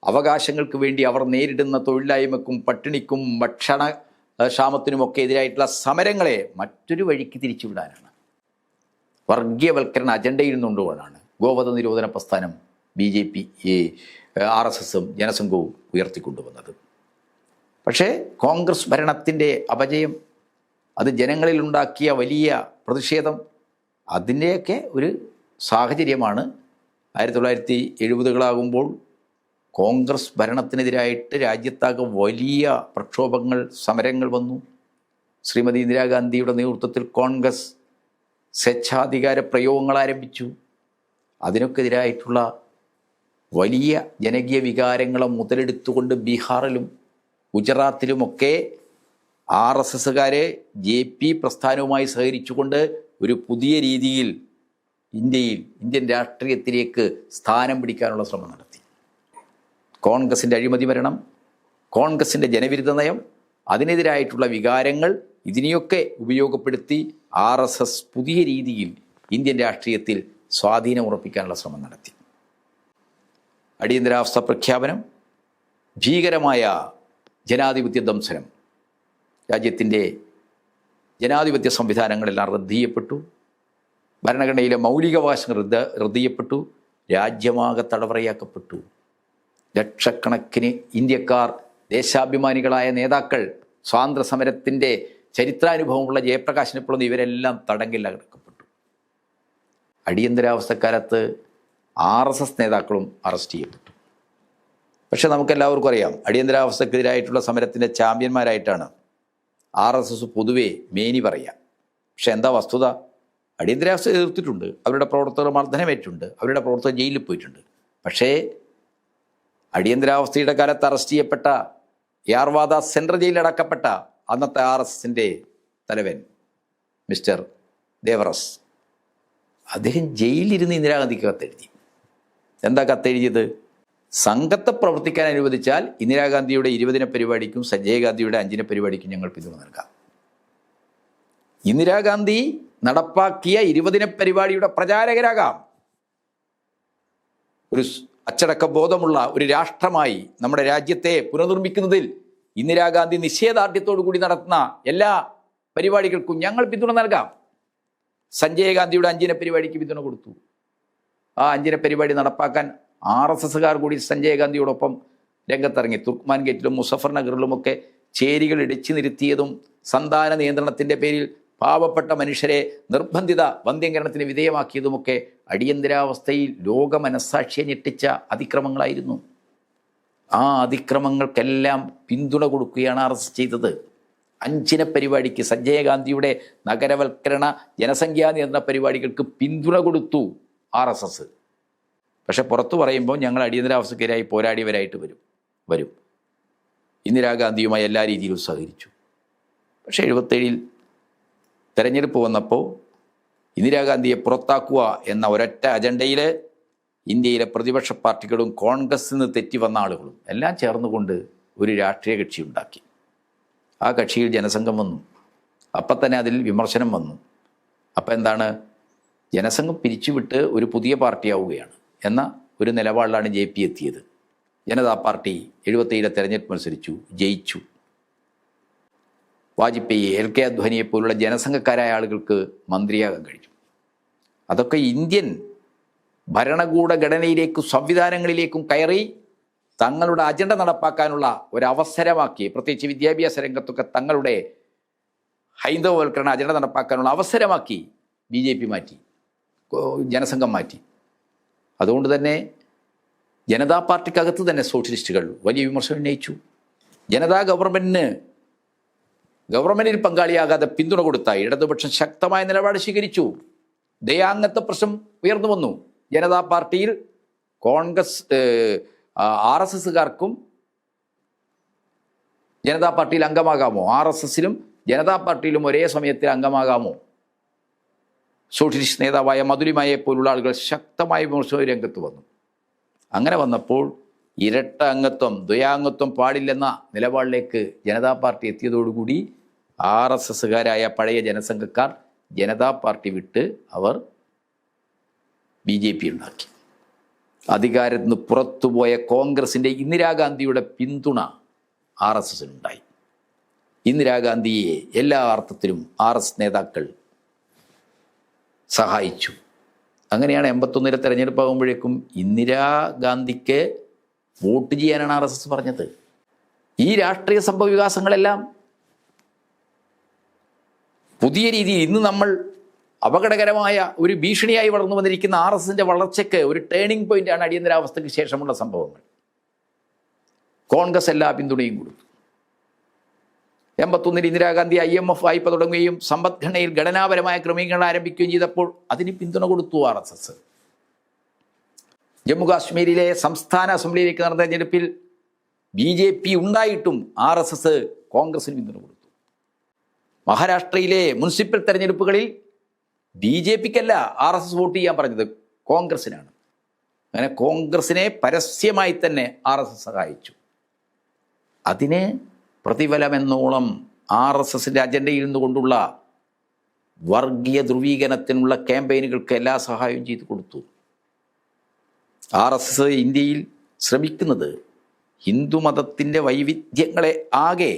അവകാശങ്ങൾക്ക് വേണ്ടി അവർ നേരിടുന്ന തൊഴിലില്ലായ്മക്കും പട്ടിണിക്കും ഭക്ഷണ ക്ഷാമത്തിനുമൊക്കെ എതിരായിട്ടുള്ള സമരങ്ങളെ മറ്റൊരു വഴിക്ക് തിരിച്ചുവിടാനാണ്, വർഗീയവൽക്കരണ അജണ്ടയിൽ നിന്നുകൊണ്ടാണ് ഗോവധ നിരോധന പ്രസ്ഥാനം BJP, RSSും ജനസംഘവും ഉയർത്തിക്കൊണ്ടുവന്നത്. പക്ഷേ കോൺഗ്രസ് ഭരണത്തിൻ്റെ അപജയം, അത് ജനങ്ങളിലുണ്ടാക്കിയ വലിയ പ്രതിഷേധം, അതിൻ്റെയൊക്കെ ഒരു സാഹചര്യമാണ് 1970കളാകുമ്പോൾ കോൺഗ്രസ് ഭരണത്തിനെതിരായിട്ട് രാജ്യത്താകെ വലിയ പ്രക്ഷോഭങ്ങൾ, സമരങ്ങൾ വന്നു. ശ്രീമതി ഇന്ദിരാഗാന്ധിയുടെ നേതൃത്വത്തിൽ കോൺഗ്രസ് സ്വേച്ഛാധികാര പ്രയോഗങ്ങൾ ആരംഭിച്ചു. അതിനൊക്കെ എതിരായിട്ടുള്ള വലിയ ജനകീയ വികാരങ്ങളെ മുതലെടുത്തുകൊണ്ട് ബീഹാറിലും ഗുജറാത്തിലുമൊക്കെ RSSകാരെ JP പ്രസ്ഥാനവുമായി സഹകരിച്ചുകൊണ്ട് ഒരു പുതിയ രീതിയിൽ ഇന്ത്യൻ രാഷ്ട്രീയത്തിലേക്ക് സ്ഥാനം പിടിക്കാനുള്ള ശ്രമം നടത്തി. കോൺഗ്രസിൻ്റെ അഴിമതി ഭരണം, കോൺഗ്രസിൻ്റെ ജനവിരുദ്ധ നയം, അതിനെതിരായിട്ടുള്ള വികാരങ്ങൾ, ഇതിനെയൊക്കെ ഉപയോഗപ്പെടുത്തി RSS പുതിയ രീതിയിൽ ഇന്ത്യൻ രാഷ്ട്രീയത്തിൽ സ്വാധീനം ഉറപ്പിക്കാനുള്ള ശ്രമം നടത്തി. അടിയന്തരാവസ്ഥ പ്രഖ്യാപനം, ഭീകരമായ ജനാധിപത്യ ദംശനം, രാജ്യത്തിൻ്റെ ജനാധിപത്യ സംവിധാനങ്ങളെല്ലാം റദ്ദ് ചെയ്യപ്പെട്ടു. ഭരണഘടനയിലെ മൗലികാവകാശങ്ങൾ റദ്ദ് ചെയ്യപ്പെട്ടു. രാജ്യമാകെ തടവറയാക്കപ്പെട്ടു. ലക്ഷക്കണക്കിന് ഇന്ത്യക്കാർ, ദേശാഭിമാനികളായ നേതാക്കൾ, സ്വാതന്ത്ര്യ സമരത്തിൻ്റെ ചരിത്രാനുഭവമുള്ള ജയപ്രകാശിനെ പോലുള്ള ഇവരെല്ലാം തടങ്കലിലടക്കപ്പെട്ടു. അടിയന്തരാവസ്ഥക്കാലത്ത് RSS നേതാക്കളും അറസ്റ്റ് ചെയ്യപ്പെട്ടു. പക്ഷെ നമുക്കെല്ലാവർക്കും അറിയാം, അടിയന്തരാവസ്ഥക്കെതിരായിട്ടുള്ള സമരത്തിൻ്റെ ചാമ്പ്യന്മാരായിട്ടാണ് RSS പൊതുവെ മേനി പറയുക. പക്ഷെ എന്താ വസ്തുത? അടിയന്തരാവസ്ഥ എതിർത്തിട്ടുണ്ട്, അവരുടെ പ്രവർത്തകർ മർദ്ദനമേറ്റിട്ടുണ്ട്, അവരുടെ പ്രവർത്തകർ ജയിലിൽ പോയിട്ടുണ്ട്. പക്ഷേ അടിയന്തരാവസ്ഥയുടെ കാലത്ത് അറസ്റ്റ് ചെയ്യപ്പെട്ട യാർവാദ സെൻട്രൽ ജയിലിലടക്കപ്പെട്ട അന്നത്തെ RSSൻ്റെ തലവൻ മിസ്റ്റർ ദേവറസ്, അദ്ദേഹം ജയിലിലിരുന്ന് ഇന്ദിരാഗാന്ധിക്ക് കത്തെഴുതി. എന്താ കത്തെഴുതിയത്? സംഘത്തെ പ്രവർത്തിക്കാൻ അനുവദിച്ചാൽ ഇന്ദിരാഗാന്ധിയുടെ 20 പരിപാടിക്കും സഞ്ജയ് ഗാന്ധിയുടെ 5 പരിപാടിക്കും ഞങ്ങൾ പിന്തുണ നൽകാം. ഇന്ദിരാഗാന്ധി നടപ്പാക്കിയ 20 പരിപാടിയുടെ പ്രചാരകരാകാം. ഒരു അച്ചടക്ക ബോധമുള്ള ഒരു രാഷ്ട്രമായി നമ്മുടെ രാജ്യത്തെ പുനർനിർമ്മിക്കുന്നതിൽ ഇന്ദിരാഗാന്ധി നിശ്ചയദാർഢ്യത്തോടു കൂടി നടത്തുന്ന എല്ലാ പരിപാടികൾക്കും ഞങ്ങൾ പിന്തുണ നൽകാം. സഞ്ജയ് ഗാന്ധിയുടെ 5 പരിപാടിക്ക് പിന്തുണ കൊടുത്തു. ആ 5 പരിപാടി നടപ്പാക്കാൻ RSSകാർ കൂടി സഞ്ജയ് ഗാന്ധിയോടൊപ്പം രംഗത്തിറങ്ങി. തുർക്ക്മാൻ ഗേറ്റിലും മുസഫർ നഗറിലുമൊക്കെ ചേരികൾ ഇടിച്ചു നിരത്തിയതും സന്താന നിയന്ത്രണത്തിൻ്റെ പേരിൽ പാവപ്പെട്ട മനുഷ്യരെ നിർബന്ധിത വന്ധ്യംകരണത്തിന് വിധേയമാക്കിയതുമൊക്കെ അടിയന്തരാവസ്ഥയിൽ ലോക മനസ്സാക്ഷിയെ ഞെട്ടിച്ച അതിക്രമങ്ങളായിരുന്നു. ആ അതിക്രമങ്ങൾക്കെല്ലാം പിന്തുണ കൊടുക്കുകയാണ് RSS ചെയ്തത്. 5 പരിപാടിക്ക്, സഞ്ജയ് ഗാന്ധിയുടെ നഗരവൽക്കരണ ജനസംഖ്യാ നിയന്ത്രണ പരിപാടികൾക്ക് പിന്തുണ കൊടുത്തു RSS. പക്ഷെ പുറത്തു പറയുമ്പോൾ ഞങ്ങൾ അടിയന്തരാവസ്ഥക്കെതിരായി പോരാടിയവരായിട്ട് വരും. ഇന്ദിരാഗാന്ധിയുമായി എല്ലാ രീതിയിലും സഹകരിച്ചു. പക്ഷേ 77 തെരഞ്ഞെടുപ്പ് വന്നപ്പോൾ ഇന്ദിരാഗാന്ധിയെ പുറത്താക്കുക എന്ന ഒരൊറ്റ അജണ്ടയിൽ ഇന്ത്യയിലെ പ്രതിപക്ഷ പാർട്ടികളും കോൺഗ്രസിൽ നിന്ന് തെറ്റി വന്ന ആളുകളും എല്ലാം ചേർന്നുകൊണ്ട് ഒരു രാഷ്ട്രീയ കക്ഷി ഉണ്ടാക്കി. ആ കക്ഷിയിൽ ജനസംഘം വന്നു. അപ്പം തന്നെ അതിൽ വിമർശനം വന്നു. അപ്പം എന്താണ്, ജനസംഘം പിരിച്ചുവിട്ട് ഒരു പുതിയ പാർട്ടിയാവുകയാണ് എന്ന ഒരു നിലപാടിലാണ് JP എത്തിയത്. ജനതാ പാർട്ടി 77 തെരഞ്ഞെടുപ്പ് മത്സരിച്ചു, ജയിച്ചു. വാജ്പേയി, LK അദ്വാനിയെ പോലുള്ള ജനസംഘക്കാരായ ആളുകൾക്ക് മന്ത്രിയാകാൻ കഴിഞ്ഞു. അതൊക്കെ ഇന്ത്യൻ ഭരണകൂട ഘടനയിലേക്കും സംവിധാനങ്ങളിലേക്കും കയറി തങ്ങളുടെ അജണ്ട നടപ്പാക്കാനുള്ള ഒരവസരമാക്കി, പ്രത്യേകിച്ച് വിദ്യാഭ്യാസ രംഗത്തൊക്കെ തങ്ങളുടെ ഹൈന്ദവവൽക്കരണ അജണ്ട നടപ്പാക്കാനുള്ള അവസരമാക്കി BJP മാറ്റി, ജനസംഘം മാറ്റി. അതുകൊണ്ട് തന്നെ ജനതാ പാർട്ടിക്കകത്ത് തന്നെ സോഷ്യലിസ്റ്റുകൾ വലിയ വിമർശനം ഉന്നയിച്ചു. ജനതാ ഗവൺമെൻറ്റിൽ പങ്കാളിയാകാതെ പിന്തുണ കൊടുത്ത ഇടതുപക്ഷം ശക്തമായ നിലപാട് സ്വീകരിച്ചു. ദയാംഗത്വ പ്രശ്നം ഉയർന്നു വന്നു. ജനതാ പാർട്ടിയിൽ കോൺഗ്രസ് RSSകാർക്കും ജനതാ പാർട്ടിയിൽ അംഗമാകാമോ? RSSലും ജനതാ പാർട്ടിയിലും ഒരേ സമയത്തിൽ അംഗമാകാമോ? സോഷ്യലിസ്റ്റ് നേതാവായ മധുരിമയെ പോലുള്ള ആളുകൾ ശക്തമായ വിമർശന രംഗത്ത് വന്നു. അങ്ങനെ വന്നപ്പോൾ ഇരട്ട അംഗത്വം, ദ്വയാംഗത്വം പാടില്ലെന്ന നിലപാടിലേക്ക് ജനതാ പാർട്ടി എത്തിയതോടുകൂടി RSSകാരായ പഴയ ജനസംഘക്കാർ ജനതാ പാർട്ടി വിട്ട് അവർ BJP ഉണ്ടാക്കി. അധികാരത്തിൽ നിന്ന് പുറത്തുപോയ കോൺഗ്രസിൻ്റെ ഇന്ദിരാഗാന്ധിയുടെ പിന്തുണ RSSനുണ്ടായി. ഇന്ദിരാഗാന്ധിയെ എല്ലാ അർത്ഥത്തിലും RSS നേതാക്കൾ സഹായിച്ചു. അങ്ങനെയാണ് 81 തെരഞ്ഞെടുപ്പ് ആകുമ്പോഴേക്കും ഇന്ദിരാഗാന്ധിക്ക് വോട്ട് ചെയ്യാനാണ് RSS പറഞ്ഞത്. ഈ രാഷ്ട്രീയ സംഭവ വികാസങ്ങളെല്ലാം പുതിയ രീതിയിൽ ഇന്ന് നമ്മൾ അപകടകരമായ ഒരു ഭീഷണിയായി വളർന്നു വന്നിരിക്കുന്ന RSSൻ്റെ വളർച്ചയ്ക്ക് ഒരു ടേണിംഗ് പോയിൻ്റാണ് അടിയന്തരാവസ്ഥയ്ക്ക് ശേഷമുള്ള സംഭവങ്ങൾ. കോൺഗ്രസ് എല്ലാ പിന്തുണയും കൊടുത്തു. 81 ഇന്ദിരാഗാന്ധി IMF വായ്പ തുടങ്ങുകയും സമ്പദ്ഘടനയിൽ ഘടനാപരമായ ക്രമീകരണം ആരംഭിക്കുകയും ചെയ്തപ്പോൾ അതിന് പിന്തുണ കൊടുത്തു RSS. ജമ്മു കാശ്മീരിലെ സംസ്ഥാന അസംബ്ലിയിലേക്ക് നടന്ന തെരഞ്ഞെടുപ്പിൽ BJP ഉണ്ടായിട്ടും RSS കോൺഗ്രസിന് പിന്തുണ കൊടുത്തു. മഹാരാഷ്ട്രയിലെ മുനിസിപ്പൽ തെരഞ്ഞെടുപ്പുകളിൽ BJPക്കല്ല RSS വോട്ട് ചെയ്യാൻ പറഞ്ഞത്, കോൺഗ്രസിനാണ്. അങ്ങനെ കോൺഗ്രസിനെ പരസ്യമായി തന്നെ RSS സഹായിച്ചു. അതിന് പ്രതിഫലമെന്നോളം RSSൻ്റെ അജണ്ടയിൽ നിന്നുകൊണ്ടുള്ള വർഗീയ ധ്രുവീകരണത്തിനുള്ള ക്യാമ്പയിനുകൾക്ക് എല്ലാ സഹായവും ചെയ്തു കൊടുത്തു. RSS ഇന്ത്യയിൽ ശ്രമിക്കുന്നത് ഹിന്ദുമതത്തിൻ്റെ വൈവിധ്യങ്ങളെ ആകെ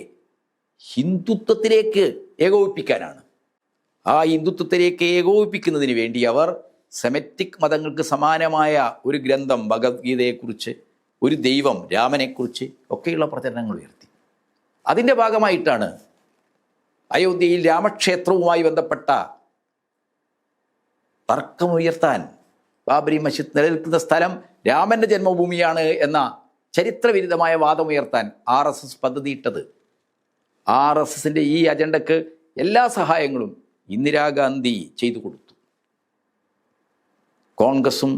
ഹിന്ദുത്വത്തിലേക്ക് ഏകോപിപ്പിക്കാനാണ്. ആ ഹിന്ദുത്വത്തിലേക്ക് ഏകോപിപ്പിക്കുന്നതിന് വേണ്ടി അവർ സെമറ്റിക് മതങ്ങൾക്ക് സമാനമായ ഒരു ഗ്രന്ഥം, ഭഗവത്ഗീതയെക്കുറിച്ച്, ഒരു ദൈവം രാമനെക്കുറിച്ച് ഒക്കെയുള്ള പ്രചരണങ്ങൾ ഉയർത്തി. അതിൻ്റെ ഭാഗമായിട്ടാണ് അയോധ്യയിൽ രാമക്ഷേത്രവുമായി ബന്ധപ്പെട്ട തർക്കമുയർത്താൻ, ബാബരി മസ്ജിദ് നിലനിൽക്കുന്ന സ്ഥലം രാമൻ്റെ ജന്മഭൂമിയാണ് എന്ന ചരിത്രവിരുദ്ധമായ വാദമുയർത്താൻ RSS പദ്ധതിയിട്ടത്. RSSൻ്റെ ഈ അജണ്ടക്ക് എല്ലാ സഹായങ്ങളും ഇന്ദിരാഗാന്ധി ചെയ്തു കൊടുത്തു. കോൺഗ്രസും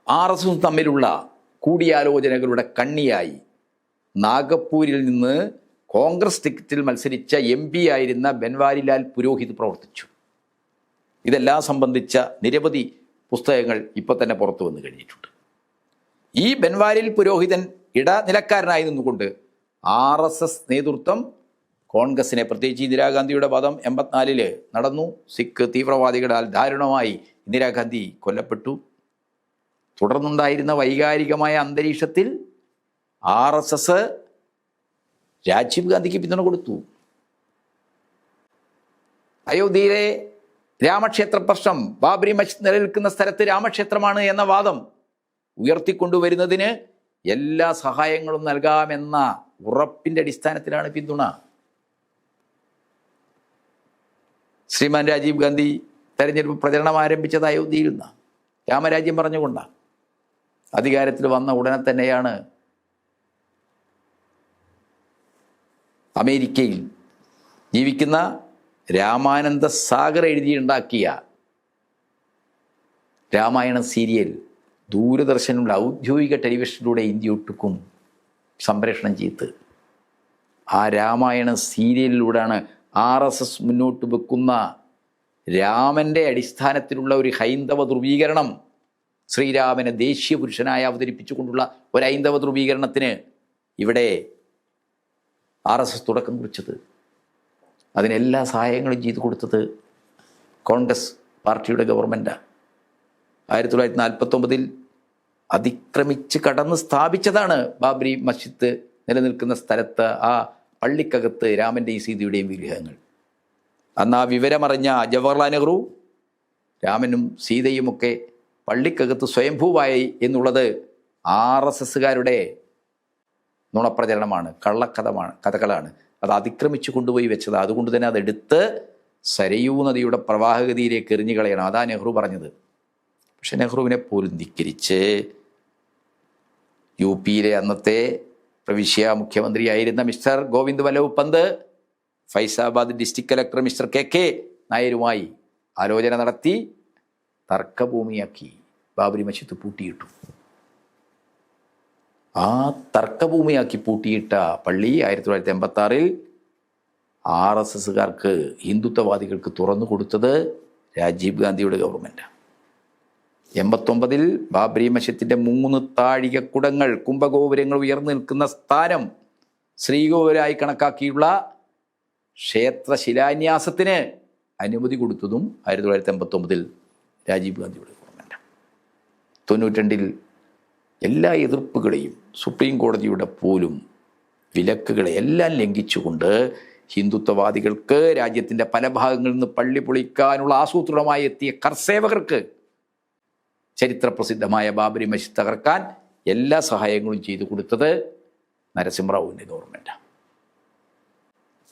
RSSും തമ്മിലുള്ള കൂടിയാലോചനകളുടെ കണ്ണിയായി നാഗപ്പൂരിൽ നിന്ന് കോൺഗ്രസ് ടിക്കറ്റിൽ മത്സരിച്ച MP ആയിരുന്ന ബൻവാരിലാൽ പുരോഹിത് പ്രവർത്തിച്ചു. ഇതെല്ലാം സംബന്ധിച്ച നിരവധി പുസ്തകങ്ങൾ ഇപ്പോൾ തന്നെ പുറത്തു വന്നു കഴിഞ്ഞിട്ടുണ്ട്. ഈ ബൻവാരിൽ പുരോഹിതൻ ഇടനിലക്കാരനായി നിന്നുകൊണ്ട് RSS നേതൃത്വം കോൺഗ്രസിനെ, പ്രത്യേകിച്ച് ഇന്ദിരാഗാന്ധിയുടെ വധം 84 നടന്നു. സിഖ് തീവ്രവാദികളാൽ ദാരുണമായി ഇന്ദിരാഗാന്ധി കൊല്ലപ്പെട്ടു. തുടർന്നുണ്ടായിരുന്ന വൈകാരികമായ അന്തരീക്ഷത്തിൽ RSS രാജീവ് ഗാന്ധിക്ക് പിന്തുണ കൊടുത്തു. അയോധ്യയിലെ രാമക്ഷേത്ര പ്രശ്നം, ബാബരി മസ്ജിദ് നിലനിൽക്കുന്ന സ്ഥലത്ത് രാമക്ഷേത്രമാണ് എന്ന വാദം ഉയർത്തിക്കൊണ്ടുവരുന്നതിന് എല്ലാ സഹായങ്ങളും നൽകാമെന്ന ഉറപ്പിൻ്റെ അടിസ്ഥാനത്തിലാണ് പിന്തുണ. ശ്രീമാൻ രാജീവ് ഗാന്ധി തെരഞ്ഞെടുപ്പ് പ്രചരണം ആരംഭിച്ചത് അയോധ്യയിൽ നിന്നാണ്, രാമരാജ്യം പറഞ്ഞുകൊണ്ടാണ്. അധികാരത്തിൽ വന്ന ഉടനെ തന്നെയാണ് അമേരിക്കയിൽ ജീവിക്കുന്ന രാമാനന്ദ സാഗർ എഴുതിയുണ്ടാക്കിയ രാമായണ സീരിയൽ ദൂരദർശനുള്ള ഔദ്യോഗിക ടെലിവിഷനിലൂടെ ഇന്ത്യയൊട്ടുക്കും സംപ്രേഷണം ചെയ്ത്, ആ രാമായണ സീരിയലിലൂടെയാണ് RSS മുന്നോട്ട് വെക്കുന്ന രാമൻ്റെ അടിസ്ഥാനത്തിലുള്ള ഒരു ഹൈന്ദവ ധ്രുവീകരണം, ശ്രീരാമനെ ദേശീയ പുരുഷനായി അവതരിപ്പിച്ചുകൊണ്ടുള്ള ഒരു ഹൈന്ദവ ധ്രുവീകരണത്തിന് ഇവിടെ RSS തുടക്കം കുറിച്ചത്. അതിനെല്ലാ സഹായങ്ങളും ചെയ്തു കൊടുത്തത് കോൺഗ്രസ് പാർട്ടിയുടെ ഗവൺമെൻറ്റാണ്. 1949 അതിക്രമിച്ച് കടന്ന് സ്ഥാപിച്ചതാണ് ബാബരി മസ്ജിദ് നിലനിൽക്കുന്ന സ്ഥലത്ത് ആ പള്ളിക്കകത്ത് രാമൻ്റെയും സീതയുടെയും വിഗ്രഹങ്ങൾ. അന്ന് ആ വിവരമറിഞ്ഞ ജവഹർലാൽ നെഹ്റു രാമനും സീതയുമൊക്കെ പള്ളിക്കകത്ത് സ്വയംഭൂവായി എന്നുള്ളത് RSSകാരുടെ നുണപ്രചരണമാണ്, കഥകളാണ്. അത് അതിക്രമിച്ച് കൊണ്ടുപോയി വെച്ചത്. അതുകൊണ്ട് തന്നെ അതെടുത്ത് സരയൂ നദിയുടെ പ്രവാഹഗതിയിലേക്ക് എറിഞ്ഞു കളയണം. അതാ നെഹ്റു പറഞ്ഞത്. പക്ഷെ നെഹ്റുവിനെ പോലും ധിക്കരിച്ച് UP അന്നത്തെ പ്രവിശ്യ മുഖ്യമന്ത്രിയായിരുന്ന മിസ്റ്റർ ഗോവിന്ദ് വല്ലഭ് പന്ത് Faizabad district collector mister KK നായരുമായി ആലോചന നടത്തി തർക്കഭൂമിയാക്കി ബാബരി മസ്ജിദ് പൂട്ടിയിട്ടു. ആ തർക്കഭൂമിയാക്കി പൂട്ടിയിട്ട പള്ളി 1986 RSSകാർക്ക്, ഹിന്ദുത്വവാദികൾക്ക് തുറന്നു കൊടുത്തത് രാജീവ് ഗാന്ധിയുടെ ഗവൺമെൻറ്റാണ്. 89 ബാബരി മസ്ജിദിൻ്റെ 3 താഴികക്കുടങ്ങൾ, കുംഭഗോപുരങ്ങൾ ഉയർന്നു നിൽക്കുന്ന സ്ഥാനം ശ്രീകോവിലായി കണക്കാക്കിയുള്ള ക്ഷേത്ര ശിലാന്യാസത്തിന് അനുമതി കൊടുത്തതും 1989 രാജീവ് ഗാന്ധിയുടെ ഗവൺമെൻറ്റാണ്. 92 എല്ലാ എതിർപ്പുകളെയും, സുപ്രീം കോടതിയുടെ പോലും വിലക്കുകളെ എല്ലാം ലംഘിച്ചുകൊണ്ട് ഹിന്ദുത്വവാദികൾക്ക്, രാജ്യത്തിൻ്റെ പല ഭാഗങ്ങളിൽ നിന്ന് പള്ളി പൊളിക്കാനുള്ള ആസൂത്രണമായി എത്തിയ കർസേവകർക്ക് ചരിത്രപ്രസിദ്ധമായ ബാബരി മസ്ജിദ് തകർക്കാൻ എല്ലാ സഹായങ്ങളും ചെയ്തു കൊടുത്തത് നരസിംഹറാവുവിൻ്റെ ഗവൺമെൻറ്റാണ്.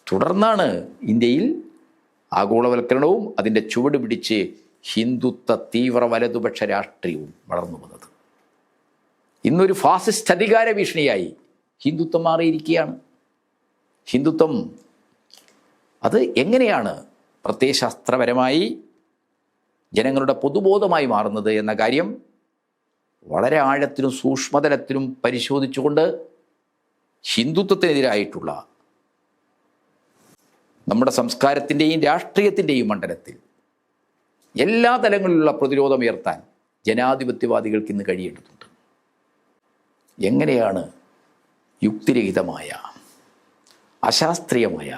തുടർന്നാണ് ഇന്ത്യയിൽ ആഗോളവൽക്കരണവും അതിൻ്റെ ചുവട് പിടിച്ച് ഹിന്ദുത്വ തീവ്ര വലതുപക്ഷ രാഷ്ട്രീയവും വളർന്നു വന്നത്. ഇന്നൊരു ഫാസിസ്റ്റ് അധികാര ഭീഷണിയായി ഹിന്ദുത്വം മാറിയിരിക്കുകയാണ്. ഹിന്ദുത്വം അത് എങ്ങനെയാണ് പ്രത്യയശാസ്ത്രപരമായി ജനങ്ങളുടെ പൊതുബോധമായി മാറുന്നത് എന്ന കാര്യം വളരെ ആഴത്തിലും സൂക്ഷ്മതലത്തിലും പരിശോധിച്ചുകൊണ്ട് ഹിന്ദുത്വത്തിനെതിരായിട്ടുള്ള നമ്മുടെ സംസ്കാരത്തിൻ്റെയും രാഷ്ട്രീയത്തിൻ്റെയും മണ്ഡലത്തിൽ എല്ലാ തലങ്ങളിലുള്ള പ്രതിരോധം ഉയർത്താൻ ജനാധിപത്യവാദികൾക്ക് ഇന്ന് കഴിയേണ്ടതുണ്ട്. എങ്ങനെയാണ് യുക്തിരഹിതമായ, അശാസ്ത്രീയമായ,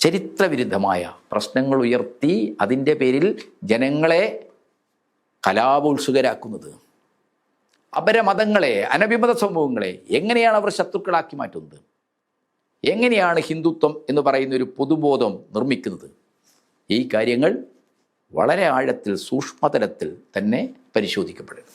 ചരിത്രവിരുദ്ധമായ പ്രശ്നങ്ങൾ ഉയർത്തി അതിൻ്റെ പേരിൽ ജനങ്ങളെ കലാപോത്സുകരാക്കുന്നത്, അപരമതങ്ങളെ, അനഭിമത സമൂഹങ്ങളെ എങ്ങനെയാണ് അവർ ശത്രുക്കളാക്കി മാറ്റുന്നത്, എങ്ങനെയാണ് ഹിന്ദുത്വം എന്ന് പറയുന്ന ഒരു പൊതുബോധം നിർമ്മിക്കുന്നത്? ഈ കാര്യങ്ങൾ വളരെ ആഴത്തിൽ, സൂക്ഷ്മതലത്തിൽ തന്നെ പരിശോധിക്കപ്പെടുന്നു.